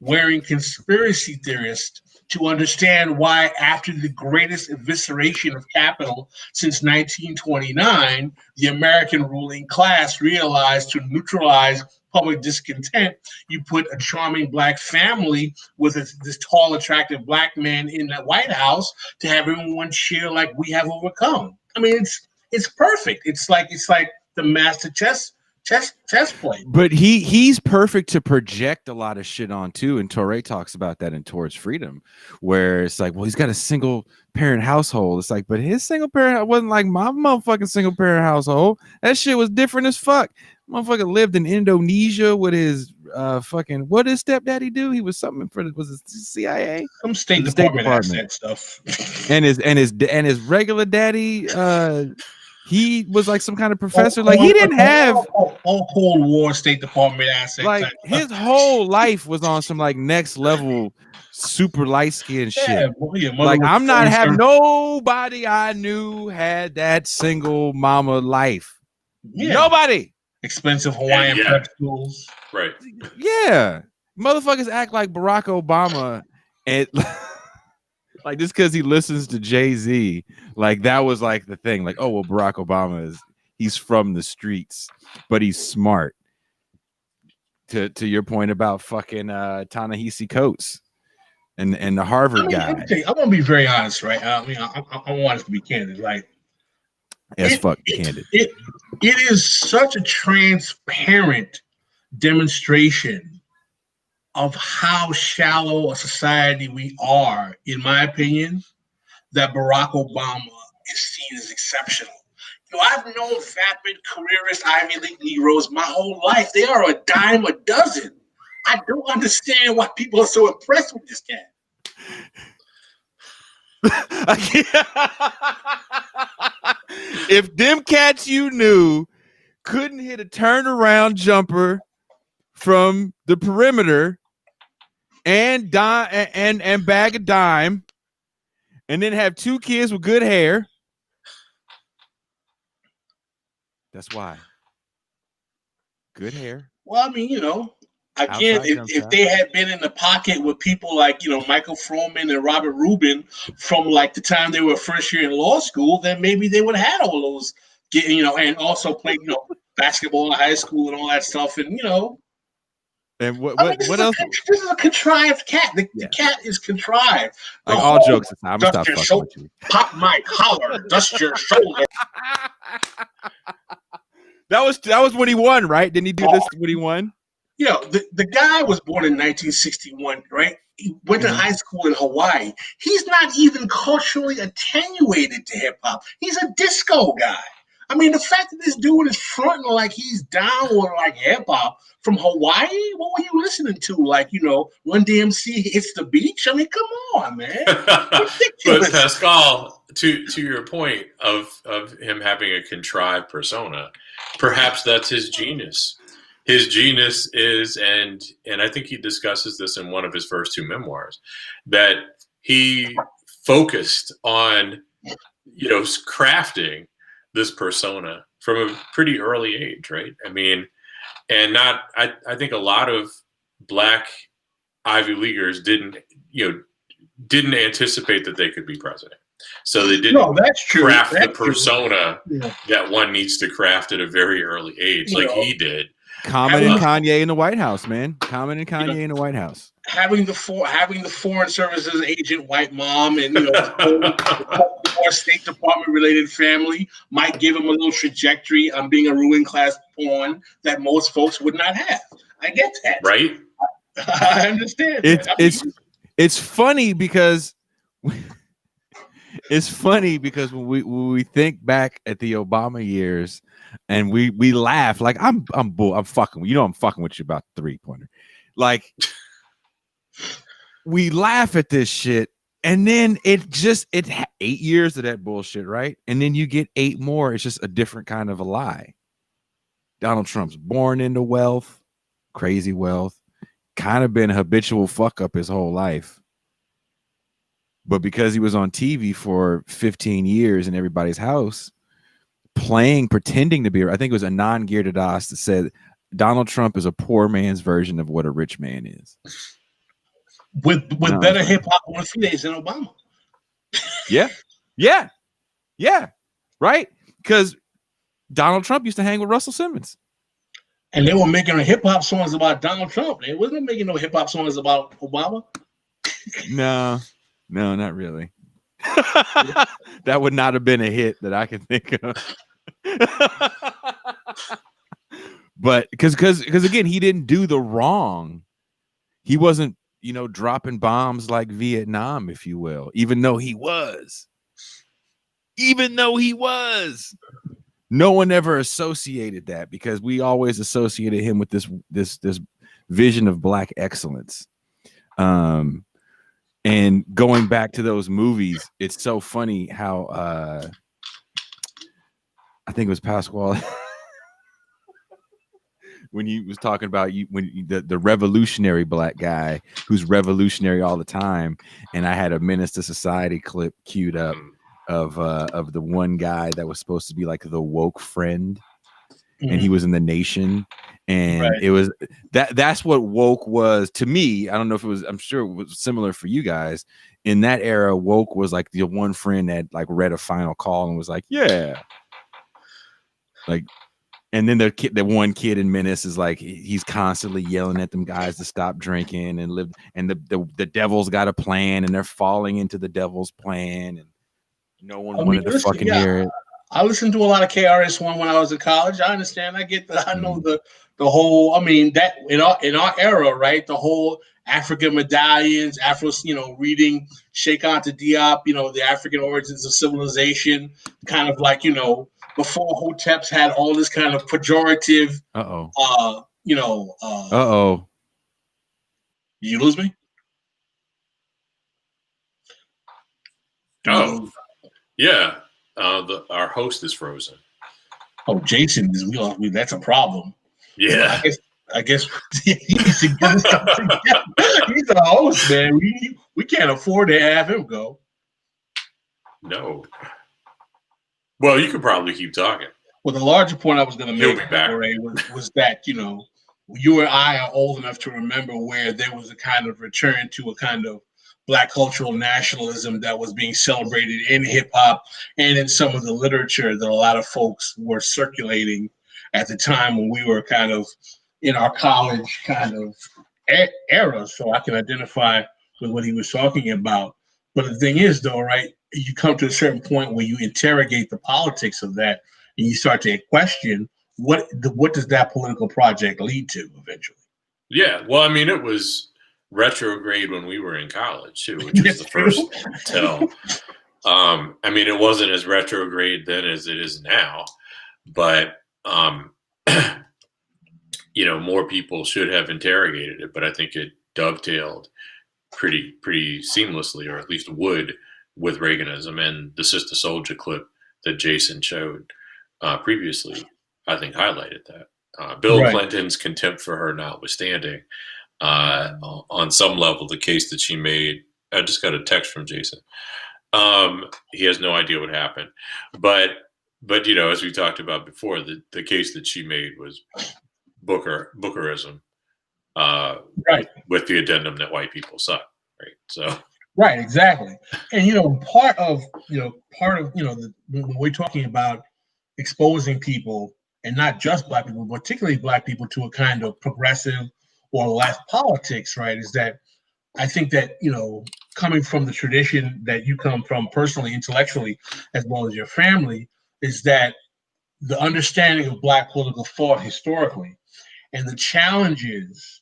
S2: wearing conspiracy theorist to understand why, after the greatest evisceration of capital since 1929, the American ruling class realized to neutralize public discontent, you put a charming black family with this tall, attractive black man in the White House to have everyone cheer like we have overcome. I mean, it's perfect. It's like the master chess play.
S1: But he's perfect to project a lot of shit on too. And Toure talks about that in Towards Freedom, where it's like, well, he's got a single parent household. It's like, but his single parent wasn't like my motherfucking single parent household. That shit was different as fuck. Motherfucker lived in Indonesia with his fucking, what did his stepdaddy do? He was something was it CIA?
S2: Some State Department asset stuff.
S1: And his regular daddy he was like some kind of professor. Like he didn't have
S2: all Cold War State Department assets.
S1: Like his whole life was on some like next level super light skinned shit. Like I'm not having nobody I knew had that single mama life. Yeah. Nobody.
S2: Expensive Hawaiian prep schools.
S3: Right.
S1: Yeah. Motherfuckers act like Barack Obama and like just because he listens to Jay-Z, like that was like the thing. Like, oh well, Barack Obama he's from the streets, but he's smart. To your point about fucking Ta-Nehisi Coates and the Harvard guy.
S2: I want to be very honest, right? I mean, I want us to be candid. Like,
S1: candid.
S2: It is such a transparent demonstration of how shallow a society we are, in my opinion, that Barack Obama is seen as exceptional. I've known vapid careerist Ivy League Negroes my whole life. They are a dime a dozen. I don't understand why people are so impressed with this cat.
S1: If them cats you knew couldn't hit a turnaround jumper from the perimeter and bag a dime, and then have 2 kids with good hair. That's why. Good hair.
S2: Well, I mean, again, if they had been in the pocket with people like, Michael Froman and Robert Rubin from like the time they were first year in law school, then maybe they would have had all those, and also played, basketball in high school and all that stuff. And,
S1: And what else?
S2: This is a contrived cat. The cat is contrived.
S1: Like all jokes aside, I'm gonna stop fucking with you.
S2: Pop my collar, dust your shoulder.
S1: That was when he won, right? Didn't he do this when he won?
S2: The guy was born in 1961, right? He went to high school in Hawaii. He's not even culturally attenuated to hip hop. He's a disco guy. I mean, the fact that this dude is fronting like he's down with like hip hop from Hawaii, what were you listening to? Like, Run DMC hits the beach? I mean, come on, man.
S3: But Pascal, to your point of him having a contrived persona, perhaps that's his genius. His genius is, and I think he discusses this in one of his first 2 memoirs, that he focused on, crafting this persona from a pretty early age, right? I mean, and I think a lot of Black Ivy Leaguers didn't anticipate that they could be president. So they didn't craft the persona that one needs to craft at a very early age, like he did.
S1: Common and Kanye in the White House, man. Common and Kanye in the White House.
S2: Having the Foreign Services agent white mom and or State Department related family might give him a little trajectory on being a ruling class pawn that most folks would not have. I get that,
S3: right?
S2: I understand.
S1: It's funny because when we think back at the Obama years. And we laugh like I'm fucking I'm fucking with you about the 3-pointer. Like we laugh at this shit, and then it 8 years of that bullshit, right? And then you get 8 more. It's just a different kind of a lie. Donald Trump's born into wealth, crazy wealth, kind of been a habitual fuck up his whole life. But because he was on TV for 15 years in everybody's house, pretending to be, I think it was Anand Giridharadas that said Donald Trump is a poor man's version of what a rich man is.
S2: With better hip hop on days than Obama.
S1: Yeah. Right? Because Donald Trump used to hang with Russell Simmons.
S2: And they were making hip hop songs about Donald Trump. They wasn't making no hip hop songs about Obama. No,
S1: not really. That would not have been a hit that I can think of. But because again, he didn't do the wrong. He wasn't, dropping bombs like Vietnam, if you will, even though he was. No one ever associated that because we always associated him with this vision of Black excellence. And going back to those movies, it's so funny how I think it was Pascal when he was talking about the revolutionary black guy who's revolutionary all the time, and I had a Menace to Society clip queued up of the one guy that was supposed to be like the woke friend, and he was in The Nation, and it was that's what woke was to me. I don't know if it was, I'm sure it was similar for you guys. In that era, woke was like the one friend that like read a final call and was like, yeah, like. And then the one kid in Menace is like, he's constantly yelling at them guys to stop drinking and live. And the devil's got a plan, and they're falling into the devil's plan, and no one wanted to fucking hear it.
S2: I listened to a lot of KRS-One when I was in college. I understand. I get that. I know the whole. I mean, that in our era, right? The whole African medallions, Afro, reading Sheikh Anta Diop, the African origins of civilization, kind of like, before Hoteps had all this kind of pejorative. Did you lose me?
S3: Oh, yeah. Our host is frozen.
S2: Oh, Jason is. That's a problem.
S3: Yeah.
S2: I guess he's a host, man. We can't afford to have him go.
S3: No. Well, you could probably keep talking.
S2: Well, the larger point I was going to make was that, you and I are old enough to remember where there was a kind of return to a kind of Black cultural nationalism that was being celebrated in hip hop and in some of the literature that a lot of folks were circulating at the time when we were kind of in our college kind of era. So I can identify with what he was talking about. But the thing is, though, right, you come to a certain point where you interrogate the politics of that and you start to question what does that political project lead to eventually?
S3: Yeah, well, I mean, it was retrograde when we were in college too, which was the first tell. I mean, it wasn't as retrograde then as it is now, but more people should have interrogated it. But I think it dovetailed pretty seamlessly, or at least would, with Reaganism, and the Sister Souljah clip that Jason showed previously, I think highlighted that. Bill Clinton's contempt for her notwithstanding, on some level, the case that she made, I just got a text from Jason. He has no idea what happened, but as we talked about before, the case that she made was Bookerism, with the addendum that white people suck, right? So.
S2: Right, exactly. And part of when we're talking about exposing people, and not just Black people, but particularly Black people, to a kind of progressive or left politics, right, is that I think that, coming from the tradition that you come from personally, intellectually, as well as your family, is that the understanding of Black political thought historically and the challenges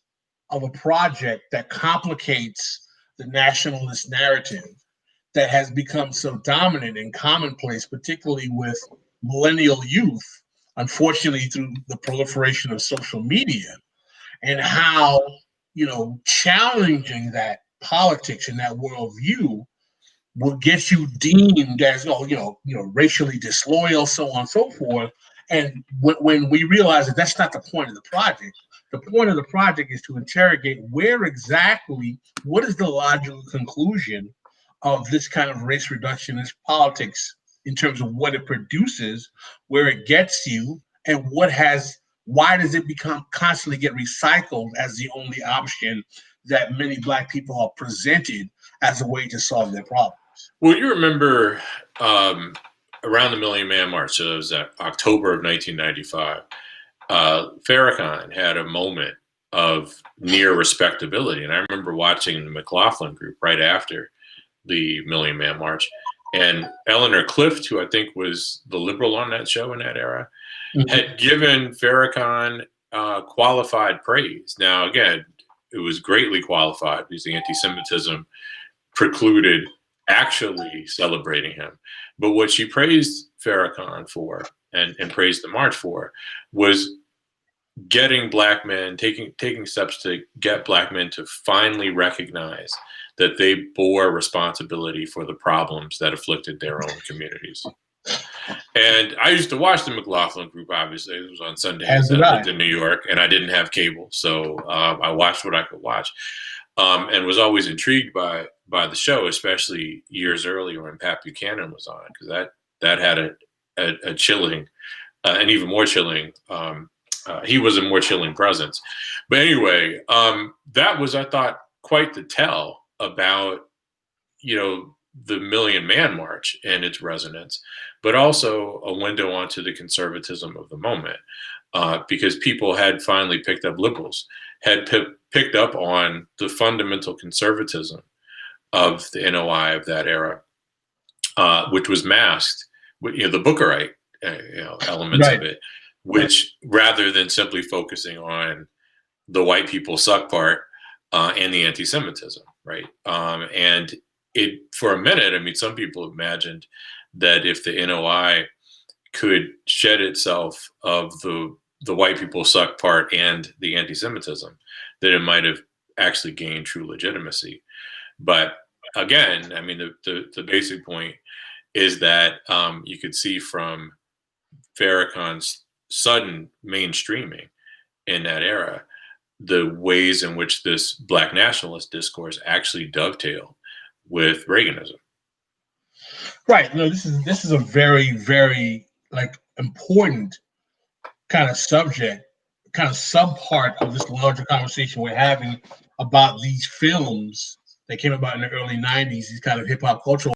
S2: of a project that complicates the nationalist narrative that has become so dominant and commonplace, particularly with millennial youth, unfortunately through the proliferation of social media, and how, challenging that politics and that worldview will get you deemed as, racially disloyal, so on and so forth. And when we realize that that's not the point of the project, the point of the project is to interrogate what is the logical conclusion of this kind of race reductionist politics in terms of what it produces, where it gets you, and why does it constantly get recycled as the only option that many Black people are presented as a way to solve their problems?
S3: Well, you remember around the Million Man March, so it was October of 1995, Farrakhan had a moment of near respectability. And I remember watching the McLaughlin Group right after the Million Man March. And Eleanor Clift, who I think was the liberal on that show in that era, had given Farrakhan qualified praise. Now, again, it was greatly qualified because the anti-Semitism precluded actually celebrating him. But what she praised Farrakhan for and praised the march for was getting Black men, taking steps to get Black men to finally recognize that they bore responsibility for the problems that afflicted their own communities. And I used to watch the McLaughlin Group, obviously. It was on Sundays.
S2: As did
S3: I
S2: I.
S3: lived in New York, and I didn't have cable. So I watched what I could watch, and was always intrigued by the show, especially years earlier when Pat Buchanan was on, because that had a chilling, and even more chilling. He was a more chilling presence. But anyway, that was, I thought, quite the tell about, the Million Man March and its resonance, but also a window onto the conservatism of the moment, because people had finally picked up, liberals had picked up on the fundamental conservatism of the NOI of that era, which was masked with the Bookerite elements
S2: Right.
S3: of it, which rather than simply focusing on the white people suck part and the anti-Semitism, right? And it, for a minute, I mean, some people imagined that if the NOI could shed itself of the white people suck part and the anti-Semitism, that it might have actually gained true legitimacy. But again, I mean, the basic point is that you could see from Farrakhan's sudden mainstreaming in that era, the ways in which this Black nationalist discourse actually dovetailed with Reaganism.
S2: Right. No, this is a very, very important kind of subject, kind of subpart of this larger conversation we're having about these films that came about in the early 90s, these kind of hip hop cultural